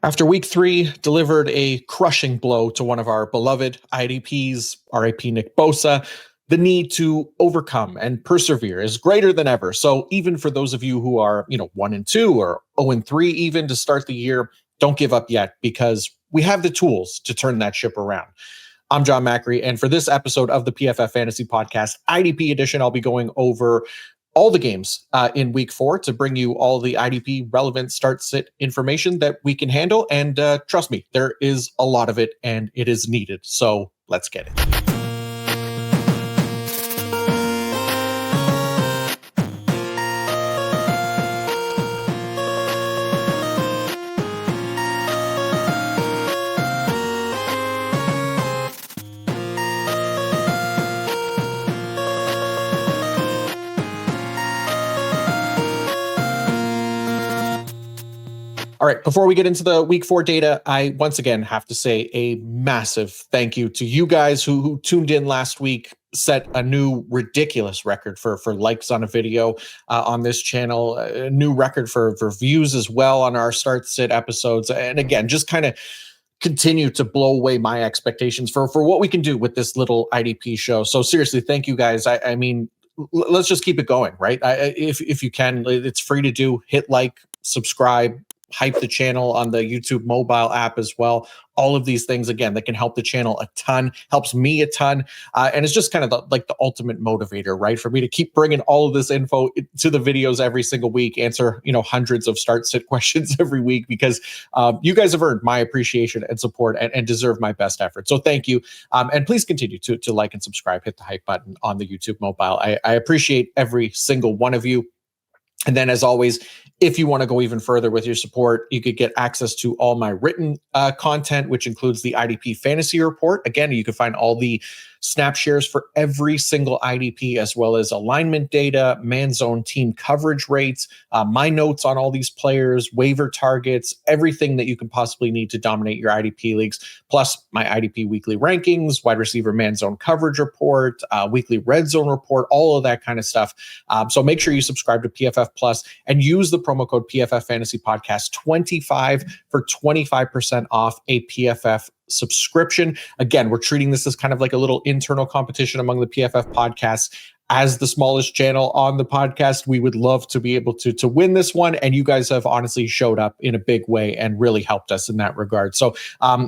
After week 3 delivered a crushing blow to one of our beloved IDPs, RIP Nick Bosa, the need to overcome and persevere is greater than ever. So even for those of you who are, 1-2 or 0-3 even to start the year, don't give up yet because we have the tools to turn that ship around. I'm John Macri, and for this episode of the PFF Fantasy Podcast, IDP edition, I'll be going over all the games in week 4 to bring you all the IDP relevant start-sit information that we can handle. And trust me, there is a lot of it and it is needed. So let's get it. All right, before we get into the week 4 data, I once again have to say a massive thank you to you guys who tuned in last week, set a new ridiculous record for likes on a video on this channel, a new record for views as well on our Start Sit episodes. And again, just kind of continue to blow away my expectations for what we can do with this little IDP show. So seriously, thank you guys. I mean, let's just keep it going, right? If you can, it's free to do. Hit like, subscribe, hype the channel on the YouTube mobile app as well. All of these things, again, that can help the channel a ton, helps me a ton. And it's just kind of the ultimate motivator, right? For me to keep bringing all of this info to the videos every single week, answer, hundreds of start-sit questions every week, because you guys have earned my appreciation and support and deserve my best effort. So thank you. And please continue to like and subscribe, hit the hype button on the YouTube mobile. I appreciate every single one of you. And then, as always, if you want to go even further with your support, you could get access to all my written content, which includes the IDP Fantasy Report. Again, you can find all the snap shares for every single IDP, as well as alignment data, man zone team coverage rates, my notes on all these players, waiver targets, everything that you can possibly need to dominate your IDP leagues, plus my IDP weekly rankings, wide receiver man zone coverage report, weekly red zone report, all of that kind of stuff. So make sure you subscribe to PFF Plus and use the promo code PFF Fantasy Podcast 25 for 25% off a PFF subscription. Again, we're treating this as kind of like a little internal competition among the PFF podcasts. As the smallest channel on the podcast, we would love to be able to win this one. And you guys have honestly showed up in a big way and really helped us in that regard. So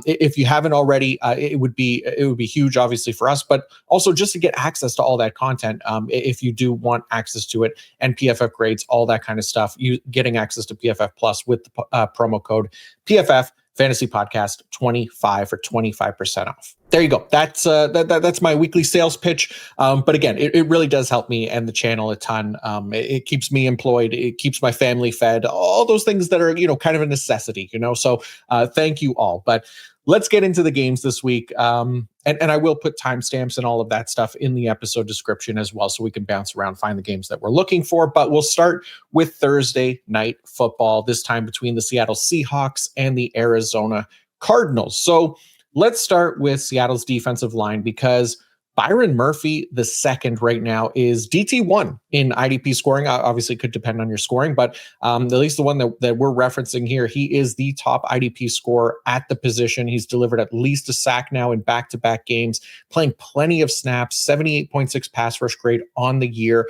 if you haven't already, it would be huge, obviously, for us, but also just to get access to all that content. If you do want access to it and PFF grades, all that kind of stuff, you getting access to PFF Plus with the promo code PFF Fantasy Podcast 25 for 25% off. There you go. That's my weekly sales pitch. But again, it really does help me and the channel a ton. It keeps me employed. It keeps my family fed. All those things that are kind of a necessity. So thank you all. But let's get into the games this week. And I will put timestamps and all of that stuff in the episode description as well, so we can bounce around, find the games that we're looking for. But we'll start with Thursday night football, this time between the Seattle Seahawks and the Arizona Cardinals. So let's start with Seattle's defensive line, because Byron Murphy, the second right now, is DT1 in IDP scoring. Obviously, it could depend on your scoring, but at least the one that we're referencing here, he is the top IDP scorer at the position. He's delivered at least a sack now in back-to-back games, playing plenty of snaps, 78.6 pass rush grade on the year.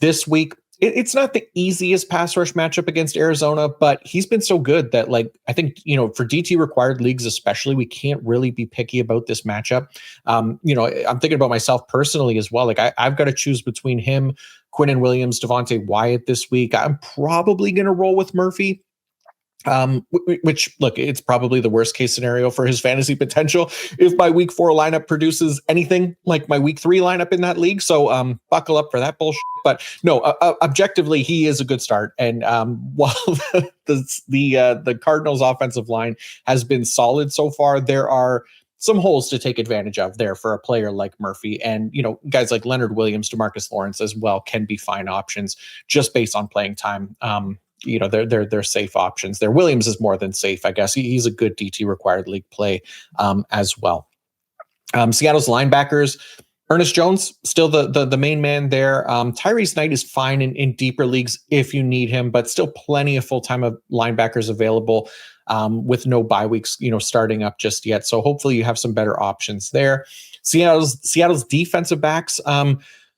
This week, it's not the easiest pass rush matchup against Arizona, but he's been so good that, I think, for DT required leagues especially, we can't really be picky about this matchup. I'm thinking about myself personally as well. I've got to choose between him, Quinnen Williams, Devontae Wyatt this week. I'm probably going to roll with Murphy. Which, look, it's probably the worst case scenario for his fantasy potential if my week 4 lineup produces anything like my week 3 lineup in that league. So buckle up for that bullshit. But no, objectively, he is a good start. And while the Cardinals offensive line has been solid so far, there are some holes to take advantage of there for a player like Murphy. And, guys like Leonard Williams, DeMarcus Lawrence as well can be fine options just based on playing time. They're safe options there. Williams is more than safe, I guess. He's a good DT required league play as well. Seattle's linebackers, Ernest Jones, still the main man there. Tyrese Knight is fine in deeper leagues if you need him, but still plenty of full-time linebackers available. with no bye weeks, starting up just yet. So hopefully you have some better options there. Seattle's defensive backs.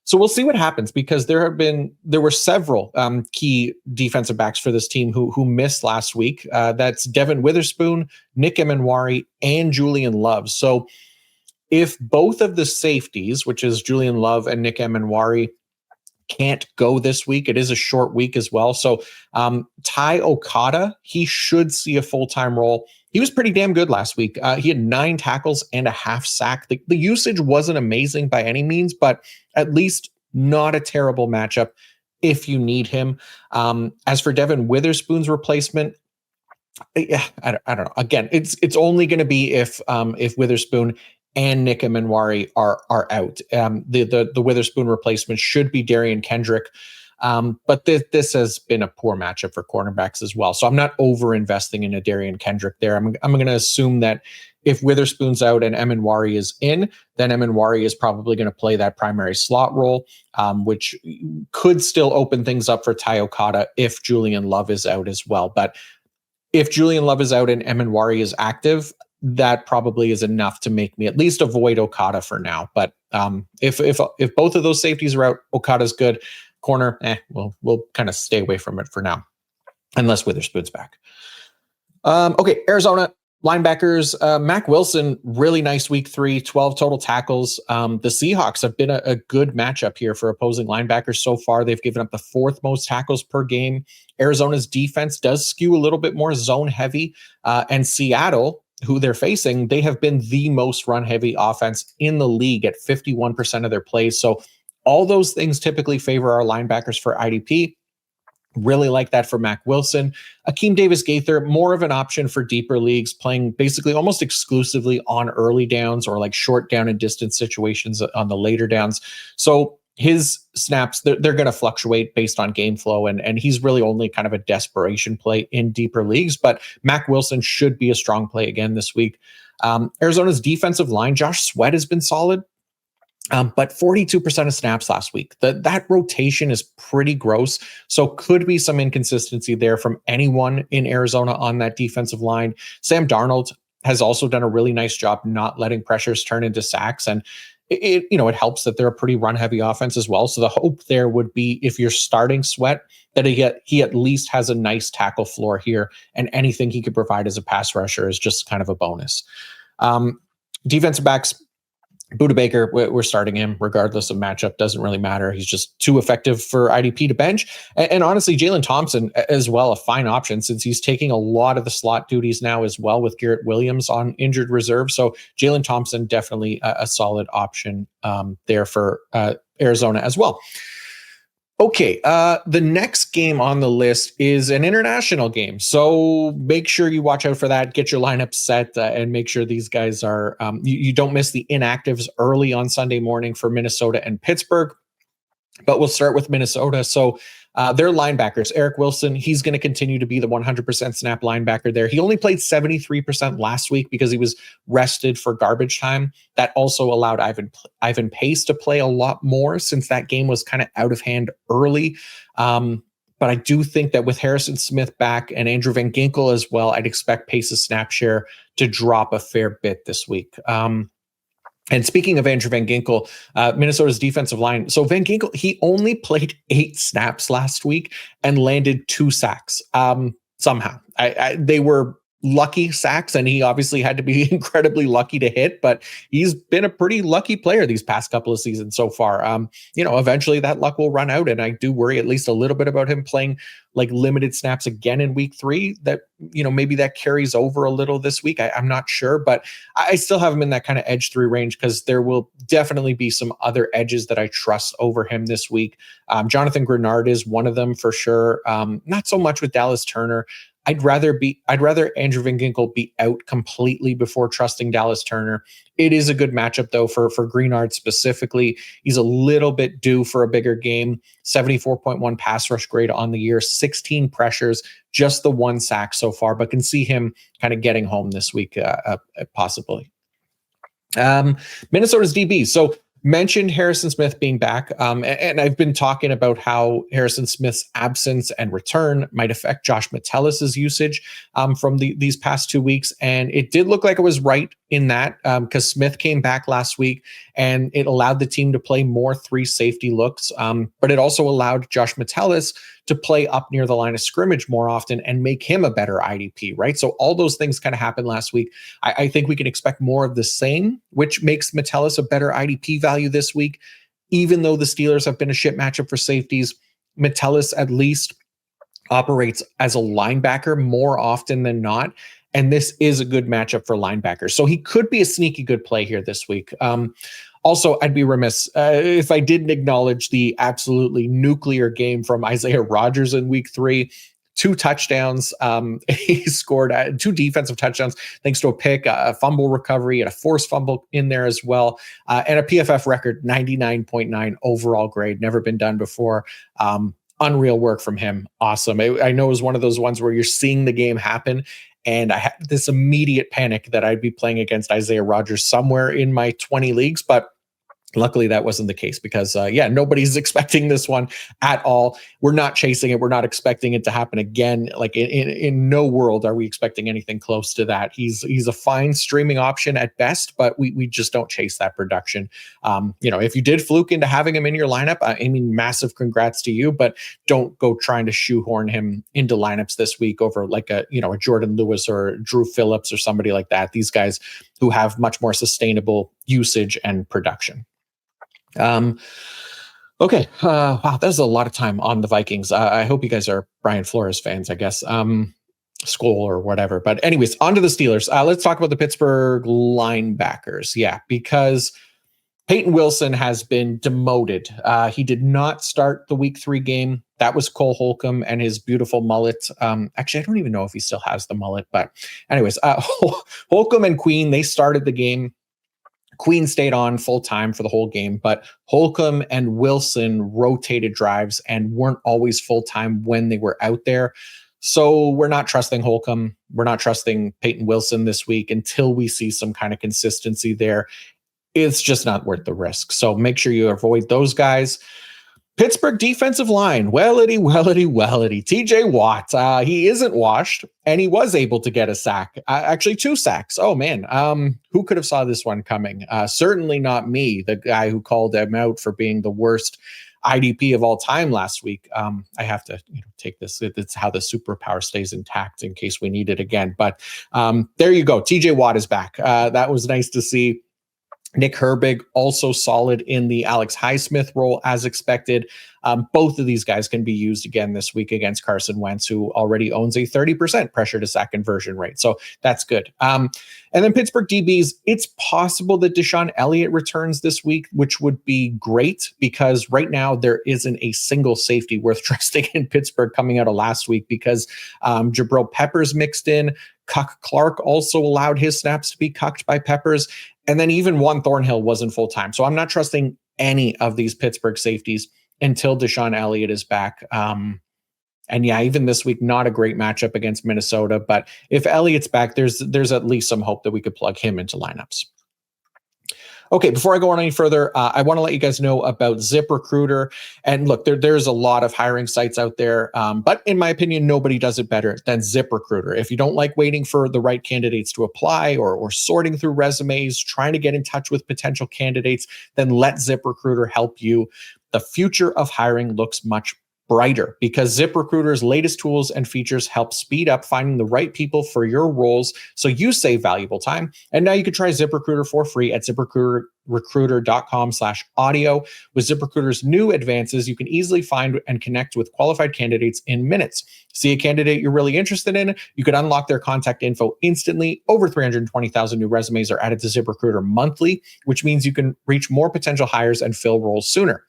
So we'll see what happens, because there were several key defensive backs for this team who missed last week. That's Devin Witherspoon, Nick Emenwari, and Julian Love. So if both of the safeties, which is Julian Love and Nick Emenwari, can't go this week, it is a short week as well. So Ty Okada, he should see a full-time role. He was pretty damn good last week. He had 9 tackles and a half sack. The usage wasn't amazing by any means, but at least not a terrible matchup if you need him. As for Devin Witherspoon's replacement, I don't know. Again, it's only going to be if Witherspoon and Nick Emenwari are out. The Witherspoon replacement should be Darian Kendrick. But this has been a poor matchup for cornerbacks as well. So I'm not over investing in a Darian Kendrick there. I'm going to assume that if Witherspoon's out and Emenwari is in, then Emenwari is probably going to play that primary slot role, which could still open things up for Ty Okada if Julian Love is out as well. But if Julian Love is out and Emenwari is active, that probably is enough to make me at least avoid Okada for now. But if both of those safeties are out, Okada's good. Corner, we'll kind of stay away from it for now, unless Witherspoon's back. Okay, Arizona linebackers. Mac Wilson, really nice week 3, 12 total tackles. The Seahawks have been a good matchup here for opposing linebackers so far. They've given up the 4th most tackles per game. Arizona's defense does skew a little bit more zone heavy, and Seattle, who they're facing, they have been the most run heavy offense in the league at 51% of their plays. So all those things typically favor our linebackers for IDP. Really like that for Mac Wilson. Akeem Davis-Gaither, more of an option for deeper leagues, playing basically almost exclusively on early downs or like short down and distance situations on the later downs. So his snaps, they're going to fluctuate based on game flow, and he's really only kind of a desperation play in deeper leagues. But Mac Wilson should be a strong play again this week. Arizona's defensive line, Josh Sweat has been solid. But 42% of snaps last week. That rotation is pretty gross. So could be some inconsistency there from anyone in Arizona on that defensive line. Sam Darnold has also done a really nice job not letting pressures turn into sacks. And it helps that they're a pretty run heavy offense as well. So the hope there would be, if you're starting Sweat, that he at least has a nice tackle floor here, and anything he could provide as a pass rusher is just kind of a bonus. Defensive backs, Budda Baker, we're starting him regardless of matchup. Doesn't really matter. He's just too effective for IDP to bench. And honestly, Jalen Thompson as well, a fine option, since he's taking a lot of the slot duties now as well with Garrett Williams on injured reserve. So Jalen Thompson, definitely a solid option there for Arizona as well. Okay, the next game on the list is an international game. So make sure you watch out for that. Get your lineup set and make sure these guys are, you don't miss the inactives early on Sunday morning for Minnesota and Pittsburgh. But we'll start with Minnesota. So their linebackers, Eric Wilson, he's going to continue to be the 100% snap linebacker there. He only played 73% last week because he was rested for garbage time. That also allowed Ivan Pace to play a lot more, since that game was kind of out of hand early. But I do think that with Harrison Smith back and Andrew Van Ginkel as well, I'd expect Pace's snap share to drop a fair bit this week. And speaking of Andrew Van Ginkel, Minnesota's defensive line. So Van Ginkel, he only played 8 snaps last week and landed 2 sacks. Somehow they were lucky sacks, and he obviously had to be incredibly lucky to hit, but he's been a pretty lucky player these past couple of seasons so far. Eventually that luck will run out, and I do worry at least a little bit about him playing like limited snaps again in week 3, that, maybe that carries over a little this week. I'm not sure, but I still have him in that kind of edge 3 range, because there will definitely be some other edges that I trust over him this week. Jonathan Grenard is one of them for sure. Not so much with Dallas Turner. I'd rather Andrew Van Ginkel be out completely before trusting Dallas Turner. It is a good matchup though for Greenard specifically. He's a little bit due for a bigger game. 74.1 pass rush grade on the year, 16 pressures, just the 1 sack so far, but can see him kind of getting home this week, possibly. Minnesota's DB. So mentioned Harrison Smith being back, and I've been talking about how Harrison Smith's absence and return might affect Josh Metellus' usage from these past 2 weeks, and it did look like it was right in that because Smith came back last week, and it allowed the team to play more 3 safety looks, but it also allowed Josh Metellus to play up near the line of scrimmage more often and make him a better IDP, right? So all those things kind of happened last week. I think we can expect more of the same, which makes Metellus a better IDP value this week. Even though the Steelers have been a shit matchup for safeties, Metellus at least operates as a linebacker more often than not. And this is a good matchup for linebackers. So he could be a sneaky good play here this week. Also, I'd be remiss if I didn't acknowledge the absolutely nuclear game from Isaiah Rodgers in week 3. 2 touchdowns. He scored 2 defensive touchdowns thanks to a pick, a fumble recovery, and a forced fumble in there as well. And a PFF record 99.9 overall grade. Never been done before. Unreal work from him. Awesome. I know it was one of those ones where you're seeing the game happen, and I had this immediate panic that I'd be playing against Isaiah Rodgers somewhere in my 20 leagues, but luckily that wasn't the case because nobody's expecting this one at all. We're not chasing it. We're not expecting it to happen again. Like in no world are we expecting anything close to that. He's a fine streaming option at best, but we just don't chase that production. If you did fluke into having him in your lineup, I mean, massive congrats to you, but don't go trying to shoehorn him into lineups this week over like a Jordan Lewis or Drew Phillips or somebody like that. These guys who have much more sustainable usage and production. Okay. Wow, that was a lot of time on the Vikings. I hope you guys are Brian Flores fans, I guess. School or whatever. But anyways, on to the Steelers. Let's talk about the Pittsburgh linebackers. Yeah, because Peyton Wilson has been demoted. He did not start the week 3 game. That was Cole Holcomb and his beautiful mullet. Actually, I don't even know if he still has the mullet. But anyways, Holcomb and Queen, they started the game. Queen stayed on full time for the whole game, but Holcomb and Wilson rotated drives and weren't always full time when they were out there. So we're not trusting Holcomb. We're not trusting Peyton Wilson this week until we see some kind of consistency there. It's just not worth the risk. So make sure you avoid those guys. Pittsburgh defensive line, wellity. TJ Watt, he isn't washed, and he was able to get a sack, actually 2 sacks. Oh man, who could have saw this one coming? Certainly not me, the guy who called him out for being the worst IDP of all time last week. I have to take this. It's how the superpower stays intact in case we need it again. But there you go. TJ Watt is back. That was nice to see. Nick Herbig also solid in the Alex Highsmith role as expected. Both of these guys can be used again this week against Carson Wentz, who already owns a 30% pressure to sack conversion rate. So that's good. And then Pittsburgh DBs, it's possible that Deshaun Elliott returns this week, which would be great because right now there isn't a single safety worth trusting in Pittsburgh coming out of last week because Jabril Peppers mixed in. Cuck Clark also allowed his snaps to be cucked by Peppers. And then even Juan Thornhill wasn't full time. So I'm not trusting any of these Pittsburgh safeties until Deshaun Elliott is back. And yeah, even this week, not a great matchup against Minnesota. But if Elliott's back, there's at least some hope that we could plug him into lineups. Okay, before I go on any further, I want to let you guys know about ZipRecruiter. And look, there's a lot of hiring sites out there, but in my opinion, nobody does it better than ZipRecruiter. If you don't like waiting for the right candidates to apply or sorting through resumes, trying to get in touch with potential candidates, then let ZipRecruiter help you. The future of hiring looks much brighter because ZipRecruiter's latest tools and features help speed up finding the right people for your roles so you save valuable time. And now you can try ZipRecruiter for free at ZipRecruiter.com/audio. With ZipRecruiter's new advances, you can easily find and connect with qualified candidates in minutes. See a candidate you're really interested in, you can unlock their contact info instantly. Over 320,000 new resumes are added to ZipRecruiter monthly, which means you can reach more potential hires and fill roles sooner.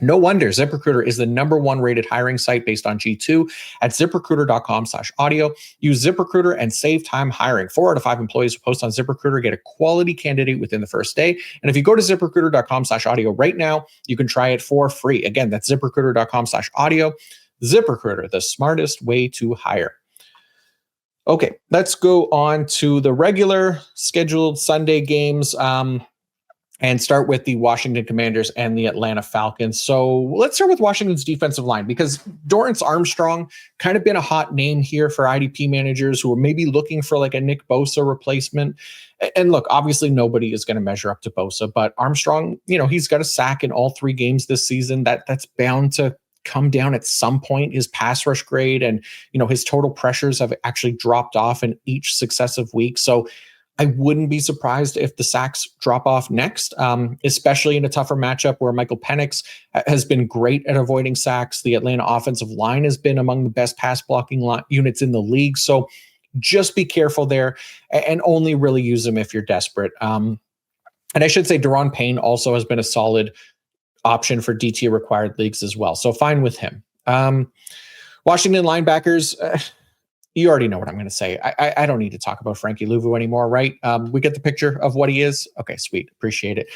No wonder ZipRecruiter is the #1 rated hiring site based on G2 at ZipRecruiter.com/audio. Use ZipRecruiter and save time hiring. 4 out of 5 employees who post on ZipRecruiter get a quality candidate within the first day. And if you go to ZipRecruiter.com/audio right now, you can try it for free. Again, that's ZipRecruiter.com/audio. ZipRecruiter, the smartest way to hire. Okay, let's go on to the regular scheduled Sunday games. and start with the Washington Commanders and the Atlanta Falcons. So let's start with Washington's defensive line, because Dorrance Armstrong kind of been a hot name here for IDP managers who are maybe looking for like a Nick Bosa replacement. And look, obviously nobody is going to measure up to Bosa, but Armstrong, he's got a sack in all 3 games this season. That's bound to come down at some point. His pass rush grade and, his total pressures have actually dropped off in each successive week. So I wouldn't be surprised if the sacks drop off next, especially in a tougher matchup where Michael Penix has been great at avoiding sacks. The Atlanta offensive line has been among the best pass blocking units in the league. So just be careful there and only really use them if you're desperate. And I should say Daron Payne also has been a solid option for DT required leagues as well. So fine with him. Washington linebackers, you already know what I'm going to say. I don't need to talk about Frankie Louvu anymore, right? We get the picture of what he is. Okay, sweet. Appreciate it.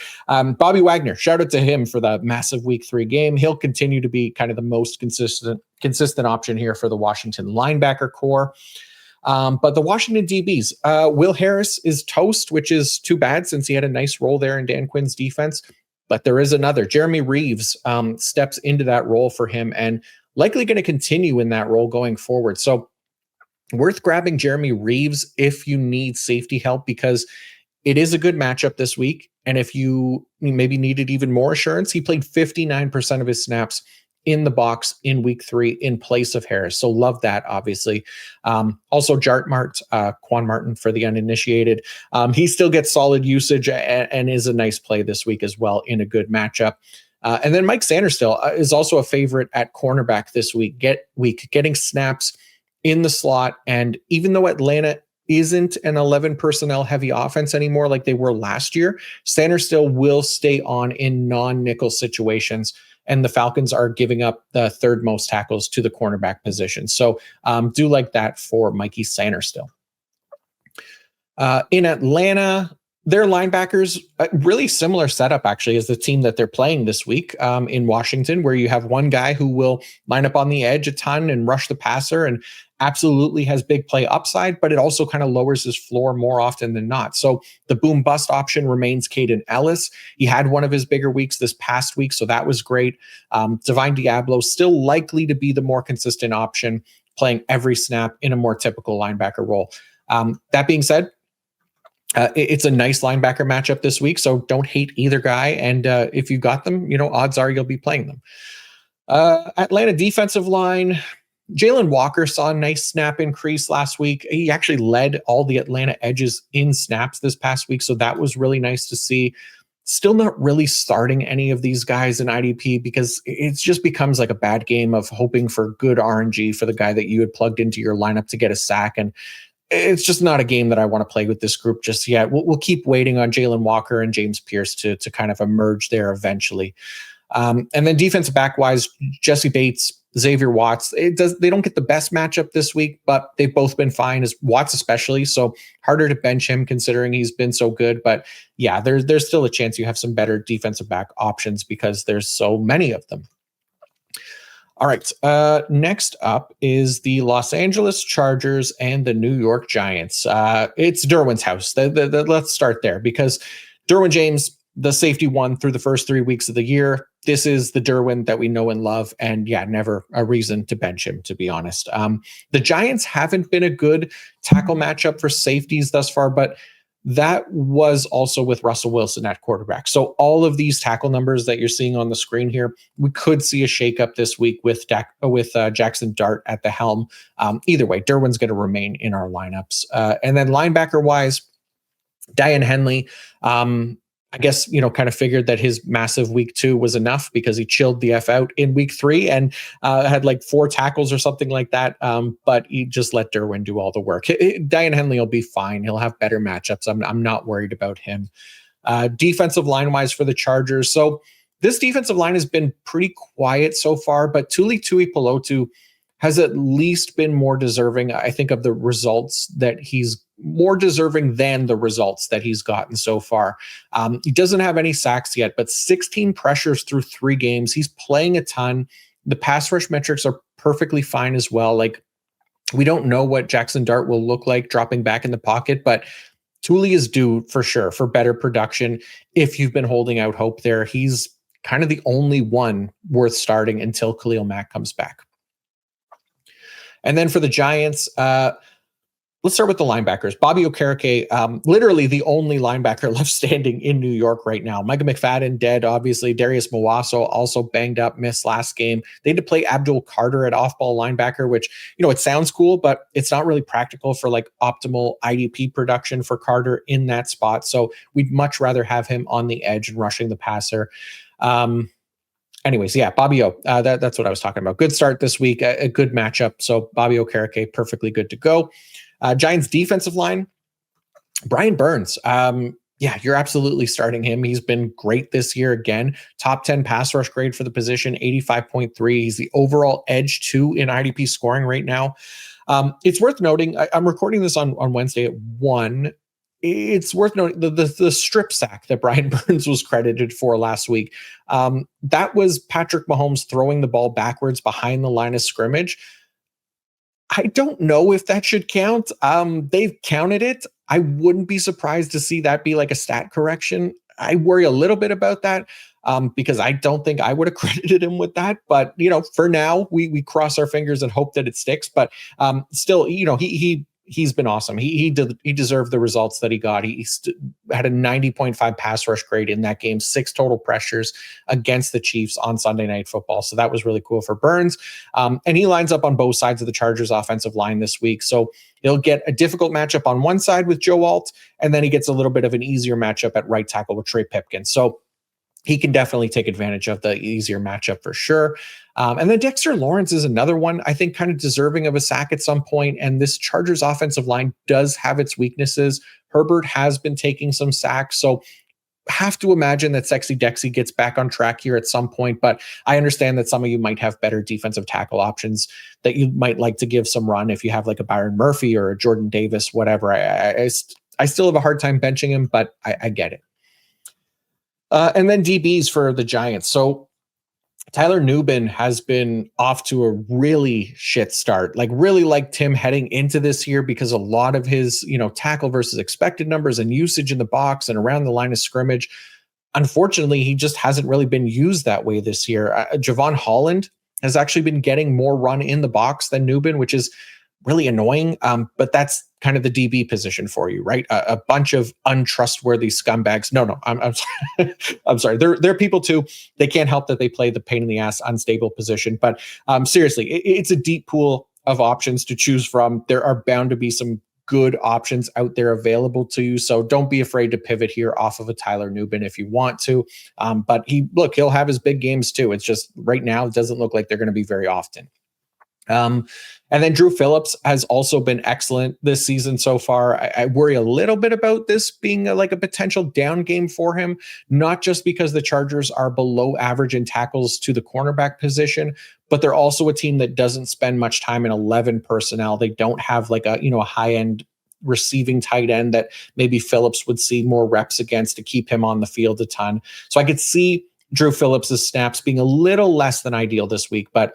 Bobby Wagner, shout out to him for the massive week 3 game. He'll continue to be kind of the most consistent option here for the Washington linebacker core. But the Washington DBs, Will Harris is toast, which is too bad since he had a nice role there in Dan Quinn's defense. But there is another. Jeremy Reeves steps into that role for him and likely going to continue in that role going forward. So worth grabbing Jeremy Reeves if you need safety help, because it is a good matchup this week. And if you maybe needed even more assurance, he played 59% of his snaps in the box in week 3 in place of Harris. So love that, obviously. Also, Quan Martin for the uninitiated. He still gets solid usage and is a nice play this week as well in a good matchup. And then Mike Sanderstill is also a favorite at cornerback this week, getting snaps in the slot. And even though Atlanta isn't an 11 personnel heavy offense anymore like they were last year, Sanderstill will stay on in non-nickel situations. And the Falcons are giving up the 3rd most tackles to the cornerback position. So do like that for Mikey Sanderstill. In Atlanta, their linebackers, really similar setup actually as the team that they're playing this week in Washington, where you have one guy who will line up on the edge a ton and rush the passer and absolutely has big play upside, but it also kind of lowers his floor more often than not. So the boom bust option remains Caden Ellis. He had one of his bigger weeks this past week, so that was great. Divine Diablo still likely to be the more consistent option, playing every snap in a more typical linebacker role. That being said, it's a nice linebacker matchup this week, so don't hate either guy. And if you got them, odds are you'll be playing them. Atlanta defensive line, Jalen Walker saw a nice snap increase last week. He actually led all the Atlanta edges in snaps this past week, so that was really nice to see. Still not really starting any of these guys in IDP because it just becomes like a bad game of hoping for good RNG for the guy that you had plugged into your lineup to get a sack. And it's just not a game that I want to play with this group just yet. We'll keep waiting on Jalen Walker and James Pierce to kind of emerge there eventually. And then defensive back wise, Jesse Bates, Xavier Watts, they don't get the best matchup this week, but they've both been fine, as Watts especially. So harder to bench him considering he's been so good. But yeah, there's still a chance you have some better defensive back options because there's so many of them. All right. Next up is the Los Angeles Chargers and the New York Giants. It's Derwin's house. Let's start there because Derwin James, the safety won through the first 3 weeks of the year. This is the Derwin that we know and love. And yeah, never a reason to bench him, to be honest. The Giants haven't been a good tackle matchup for safeties thus far, but that was also with Russell Wilson at quarterback. So all of these tackle numbers that you're seeing on the screen here, we could see a shakeup this week with Jackson Dart at the helm. Either way, Derwin's going to remain in our lineups. And then linebacker wise, Diane Henley, I guess, kind of figured that his massive week 2 was enough because he chilled the F out in week 3 and had like 4 tackles or something like that. But he just let Derwin do all the work. Diane Henley will be fine. He'll have better matchups. I'm not worried about him. Defensive line wise for the Chargers. So this defensive line has been pretty quiet so far, but Tuli Tuipulotu has at least been more deserving, I think, of the results that he's more deserving than the results that he's gotten so far. He doesn't have any sacks yet, but 16 pressures through 3 games. He's playing a ton. The pass rush metrics are perfectly fine as well. Like, we don't know what Jackson Dart will look like dropping back in the pocket, but Thule is due for sure for better production. If you've been holding out hope there, he's kind of the only one worth starting until Khalil Mack comes back. And then for the Giants, let's start with the linebackers. Bobby Okereke, literally the only linebacker left standing in New York right now. Micah McFadden dead, obviously. Darius Mawaso also banged up, missed last game. They had to play Abdul Carter at off-ball linebacker, which, it sounds cool, but it's not really practical for like optimal IDP production for Carter in that spot. So we'd much rather have him on the edge and rushing the passer. Anyways, yeah, Bobby O. That's what I was talking about. Good start this week, a good matchup. So Bobby Okereke, perfectly good to go. Giants defensive line, Brian Burns. Yeah, you're absolutely starting him. He's been great this year again. Top 10 pass rush grade for the position, 85.3. He's the overall edge 2 in IDP scoring right now. It's worth noting, I'm recording this on Wednesday at 1. It's worth noting the strip sack that Brian Burns was credited for last week. That was Patrick Mahomes throwing the ball backwards behind the line of scrimmage. I don't know if that should count. They've counted it. I wouldn't be surprised to see that be like a stat correction. I worry a little bit about that because I don't think I would have credited him with that. But, for now, we cross our fingers and hope that it sticks. But still, he's been awesome. He deserved the results that he got. He had a 90.5 pass rush grade in that game, 6 total pressures against the Chiefs on Sunday Night Football. So that was really cool for Burns. And he lines up on both sides of the Chargers offensive line this week. So he'll get a difficult matchup on one side with Joe Alt, and then he gets a little bit of an easier matchup at right tackle with Trey Pipkins. So he can definitely take advantage of the easier matchup for sure. And then Dexter Lawrence is another one, I think, kind of deserving of a sack at some point. And this Chargers offensive line does have its weaknesses. Herbert has been taking some sacks. So have to imagine that Sexy Dexy gets back on track here at some point. But I understand that some of you might have better defensive tackle options that you might like to give some run if you have like a Byron Murphy or a Jordan Davis, whatever. I still have a hard time benching him, but I get it. And then DBs for the Giants. So Tyler Nubin has been off to a really shit start. Like really liked him heading into this year because a lot of his, tackle versus expected numbers and usage in the box and around the line of scrimmage. Unfortunately, he just hasn't really been used that way this year. Javon Holland has actually been getting more run in the box than Nubin, which is really annoying. But that's kind of the DB position for you, right? A bunch of untrustworthy scumbags. No, I'm sorry. I'm sorry. They're people too. They can't help that they play the pain in the ass, unstable position. But seriously, it's a deep pool of options to choose from. There are bound to be some good options out there available to you. So don't be afraid to pivot here off of a Tyler Nubin if you want to. But he'll have his big games too. It's just right now, it doesn't look like they're going to be very often. And then Drew Phillips has also been excellent this season so far. I worry a little bit about this being like a potential down game for him, not just because the Chargers are below average in tackles to the cornerback position, but they're also a team that doesn't spend much time in 11 personnel. They don't have like a high end receiving tight end that maybe Phillips would see more reps against to keep him on the field a ton. So I could see Drew Phillips' snaps being a little less than ideal this week, but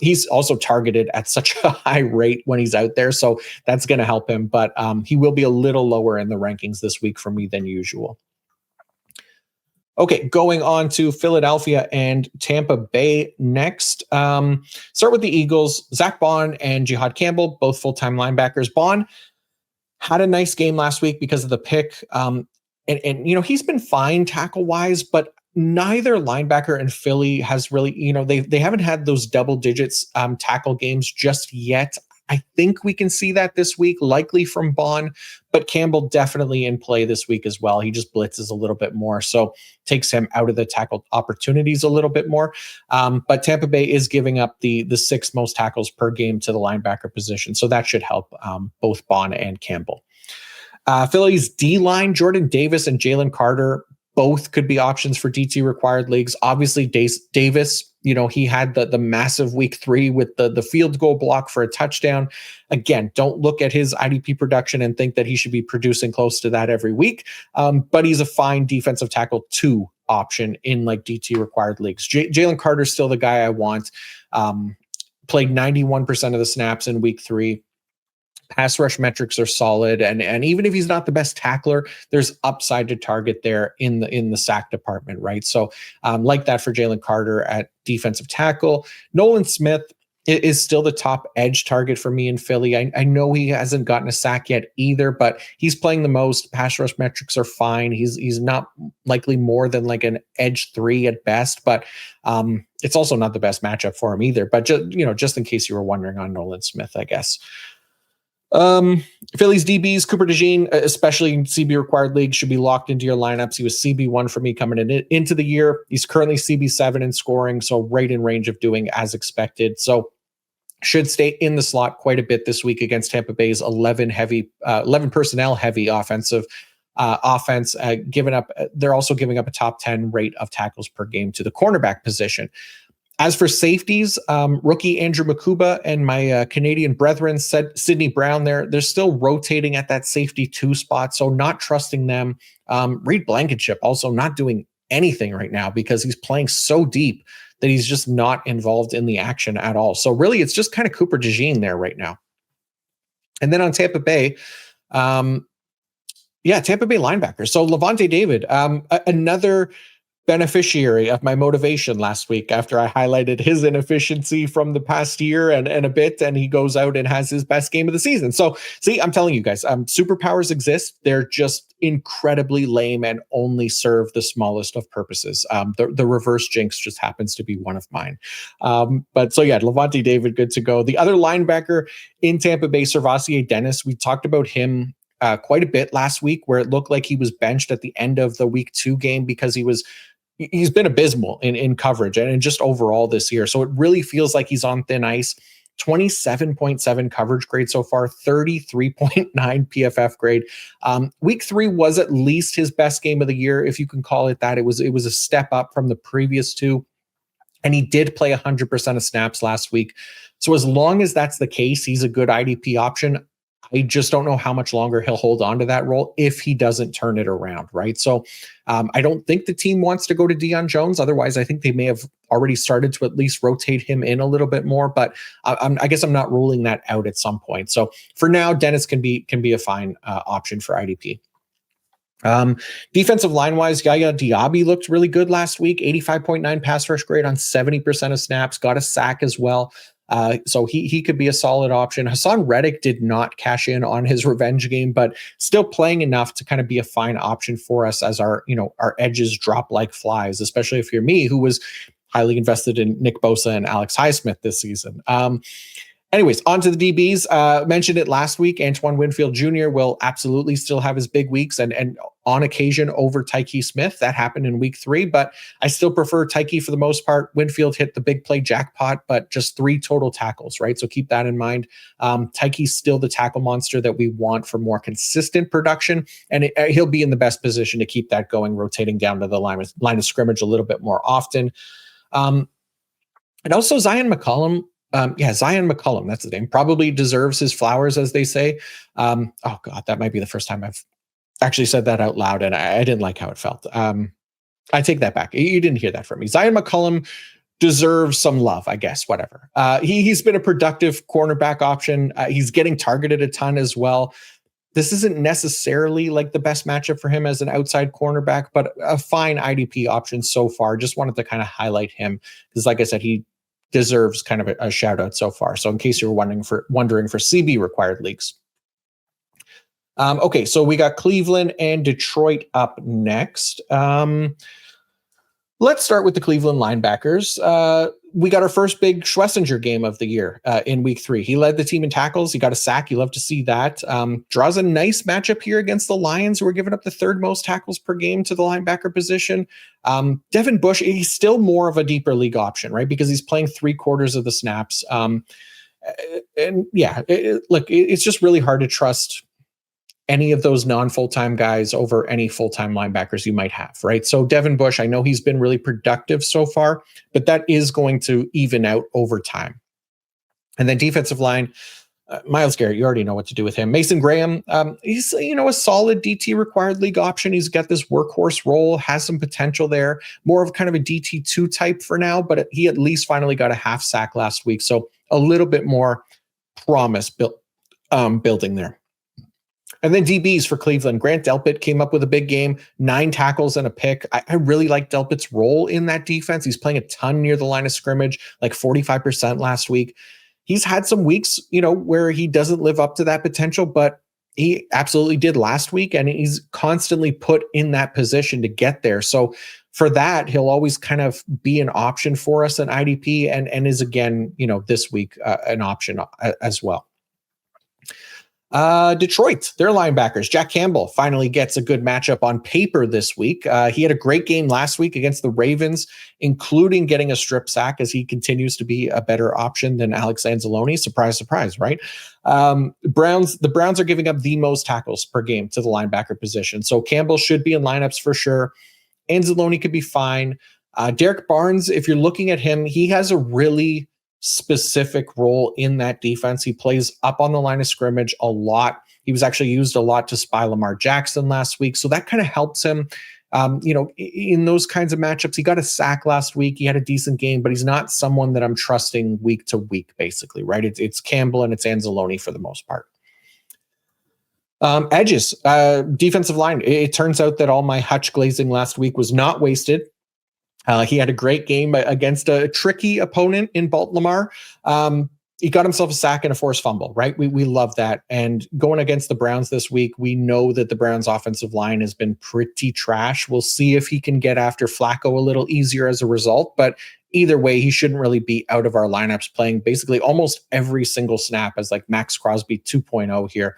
he's also targeted at such a high rate when he's out there. So that's going to help him, but he will be a little lower in the rankings this week for me than usual. Okay, going on to Philadelphia and Tampa Bay next. Start with the Eagles. Zach Bond and Jihad Campbell, both full-time linebackers. Bond had a nice game last week because of the pick. And he's been fine tackle-wise, but neither linebacker in Philly has really, they haven't had those double digits tackle games just yet. I think we can see that this week, likely from Bond, but Campbell definitely in play this week as well. He just blitzes a little bit more, so takes him out of the tackle opportunities a little bit more. But Tampa Bay is giving up the 6th most tackles per game to the linebacker position, so that should help both Bond and Campbell. Philly's D-line, Jordan Davis and Jalen Carter, both could be options for DT required leagues. Obviously, Davis, he had the massive week 3 with the field goal block for a touchdown. Again, don't look at his IDP production and think that he should be producing close to that every week. But he's a fine defensive tackle 2 option in like DT required leagues. Jalen Carter's still the guy I want. Played 91% of the snaps in week 3. Pass rush metrics are solid, and even if he's not the best tackler, there's upside to target there in the sack department, right? So like that for Jalen Carter at defensive tackle. Nolan Smith is still the top edge target for me in Philly. I know he hasn't gotten a sack yet either, but he's playing the most. Pass rush metrics are fine. He's not likely more than like an edge 3 at best, but it's also not the best matchup for him either. But just in case you were wondering on Nolan Smith, I guess. Phillies DBs, Cooper DeJean, especially in CB required leagues, should be locked into your lineups. He was CB1 for me coming into the year. He's currently CB7 in scoring, so right in range of doing as expected. So should stay in the slot quite a bit this week against Tampa Bay's 11 personnel heavy offensive offense. They're also giving up a top 10 rate of tackles per game to the cornerback position. As for safeties, rookie Andrew Makuba and my Canadian brethren, Sidney Brown, they're still rotating at that safety 2 spot, so not trusting them. Reed Blankenship also not doing anything right now because he's playing so deep that he's just not involved in the action at all. So really, it's just kind of Cooper DeJean there right now. And then on Tampa Bay, Tampa Bay linebackers. So Levante David, another beneficiary of my motivation last week after I highlighted his inefficiency from the past year and a bit, and he goes out and has his best game of the season. So see, I'm telling you guys, superpowers exist. They're just incredibly lame and only serve the smallest of purposes. The reverse jinx just happens to be one of mine. But Levante David, good to go. The other linebacker in Tampa Bay, Servassier Dennis, we talked about him quite a bit last week, where it looked like he was benched at the end of the week 2 game because he's been abysmal in coverage and just overall this year. So it really feels like he's on thin ice. 27.7 coverage grade so far, 33.9 PFF grade. Week 3 was at least his best game of the year, if you can call it that. It was a step up from the previous 2. And he did play 100% of snaps last week. So as long as that's the case, he's a good IDP option. I just don't know how much longer he'll hold on to that role if he doesn't turn it around, right? So I don't think the team wants to go to Deion Jones. Otherwise, I think they may have already started to at least rotate him in a little bit more. But I guess I'm not ruling that out at some point. So for now, Dennis can be a fine option for IDP. Defensive line wise, Yaya Diaby looked really good last week. 85.9 pass rush grade on 70% of snaps, got a sack as well. So he could be a solid option. Hassan Reddick did not cash in on his revenge game, but still playing enough to kind of be a fine option for us as our edges drop like flies, especially if you're me, who was highly invested in Nick Bosa and Alex Highsmith this season. Anyways, on to the DBs. Mentioned it last week. Antoine Winfield Jr. will absolutely still have his big weeks and on occasion over Tyke Smith. That happened in week 3, but I still prefer Tyke for the most part. Winfield hit the big play jackpot, but just 3 total tackles, right? So keep that in mind. Tyke's still the tackle monster that we want for more consistent production, and he'll be in the best position to keep that going, rotating down to the line of scrimmage a little bit more often. And also Zion McCollum. Zion McCollum, that's the name, probably deserves his flowers, as they say. Oh God, that might be the first time I've actually said that out loud, and I didn't like how it felt. I take that back. You didn't hear that from me. Zion McCollum deserves some love, I guess, whatever. He's been a productive cornerback option. He's getting targeted a ton as well. This isn't necessarily like the best matchup for him as an outside cornerback, but a fine IDP option so far. Just wanted to kind of highlight him because, like I said, he deserves kind of a shout out so far. So in case you were wondering for CB required leagues. Okay, so we got Cleveland and Detroit up next. Let's start with the Cleveland linebackers. We got our first big Schlesinger game of the year in week 3. He led the team in tackles. He got a sack. You love to see that. Draws a nice matchup here against the Lions, who are giving up the 3rd most tackles per game to the linebacker position. Devin Bush, he's still more of a deeper league option, right? Because he's playing 3/4 of the snaps. It's just really hard to trust any of those non-full-time guys over any full-time linebackers you might have, right? So Devin Bush, I know he's been really productive so far, but that is going to even out over time. And then defensive line, Myles Garrett, you already know what to do with him. Mason Graham, he's a solid DT required league option. He's got this workhorse role, has some potential there, more of kind of a DT2 type for now, but he at least finally got a half sack last week. So a little bit more promise built building there. And then DBs for Cleveland. Grant Delpit came up with a big game, 9 tackles and a pick. I really like Delpit's role in that defense. He's playing a ton near the line of scrimmage, like 45% last week. He's had some weeks, where he doesn't live up to that potential, but he absolutely did last week, and he's constantly put in that position to get there. So for that, he'll always kind of be an option for us in IDP, and is again, this week an option as well. Detroit, their linebackers. Jack Campbell finally gets a good matchup on paper this week. He had a great game last week against the Ravens, including getting a strip sack, as he continues to be a better option than Alex Anzalone. Surprise, surprise, right? The Browns are giving up the most tackles per game to the linebacker position. So Campbell should be in lineups for sure. Anzalone could be fine. Derek Barnes, if you're looking at him, he has a really specific role in that defense. He plays up on the line of scrimmage a lot. He was actually used a lot to spy Lamar Jackson last week. So that kind of helps him, in those kinds of matchups. He got a sack last week. He had a decent game, but he's not someone that I'm trusting week to week, basically, right? It's Campbell and it's Anzalone for the most part. Edges, defensive line. It turns out that all my Hutch glazing last week was not wasted. He had a great game against a tricky opponent in Baltimore. He got himself a sack and a forced fumble, right? We love that. And going against the Browns this week, we know that the Browns offensive line has been pretty trash. We'll see if he can get after Flacco a little easier as a result. But either way, he shouldn't really be out of our lineups, playing basically almost every single snap as like Max Crosby 2.0 here.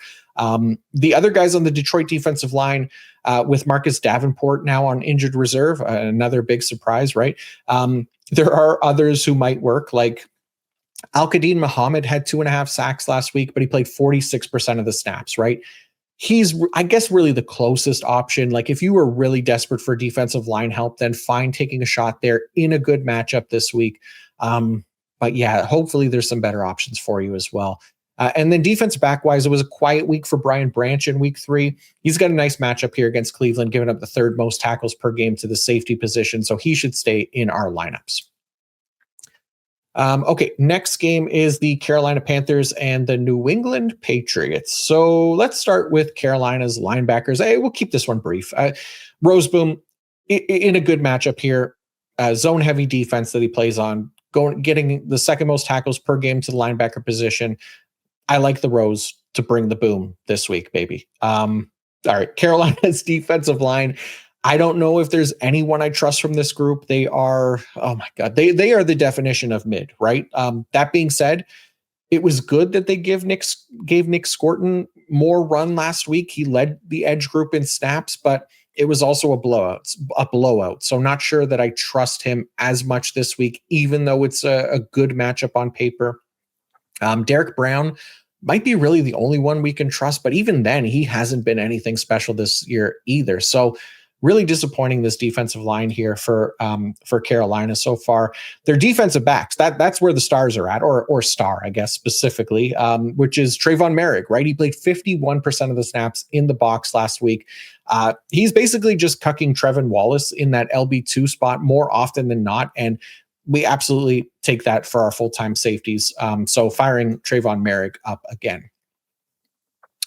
The other guys on the Detroit defensive line, with Marcus Davenport now on injured reserve, another big surprise, right? There are others who might work, like Al-Qadim Muhammad had 2.5 sacks last week, but he played 46% of the snaps, right? He's, I guess, really the closest option. Like if you were really desperate for defensive line help, then fine, taking a shot there in a good matchup this week. But yeah, hopefully there's some better options for you as well. And then defense back-wise, it was a quiet week for Brian Branch in week 3. He's got a nice matchup here against Cleveland, giving up the 3rd most tackles per game to the safety position, so he should stay in our lineups. Okay, next game is the Carolina Panthers and the New England Patriots. So let's start with Carolina's linebackers. Hey, we'll keep this one brief. Roseboom, in a good matchup here, zone-heavy defense that he plays on, getting the 2nd most tackles per game to the linebacker position. I like the Rose to bring the boom this week, baby. All right, Carolina's defensive line. I don't know if there's anyone I trust from this group. They are, oh my God, they are the definition of mid, right? That being said, it was good that they gave Nick Scorton more run last week. He led the edge group in snaps, but it was also a blowout. So not sure that I trust him as much this week, even though it's a good matchup on paper. Derek Brown might be really the only one we can trust, but even then, he hasn't been anything special this year either. So really disappointing, this defensive line here for Carolina so far. Their defensive backs, that's where the stars are at, or star, I guess, specifically, which is Trayvon Merrick, right? He played 51% of the snaps in the box last week. He's basically just cucking Trevin Wallace in that LB2 spot more often than not, and we absolutely take that for our full-time safeties. So firing Trayvon Merrick up again.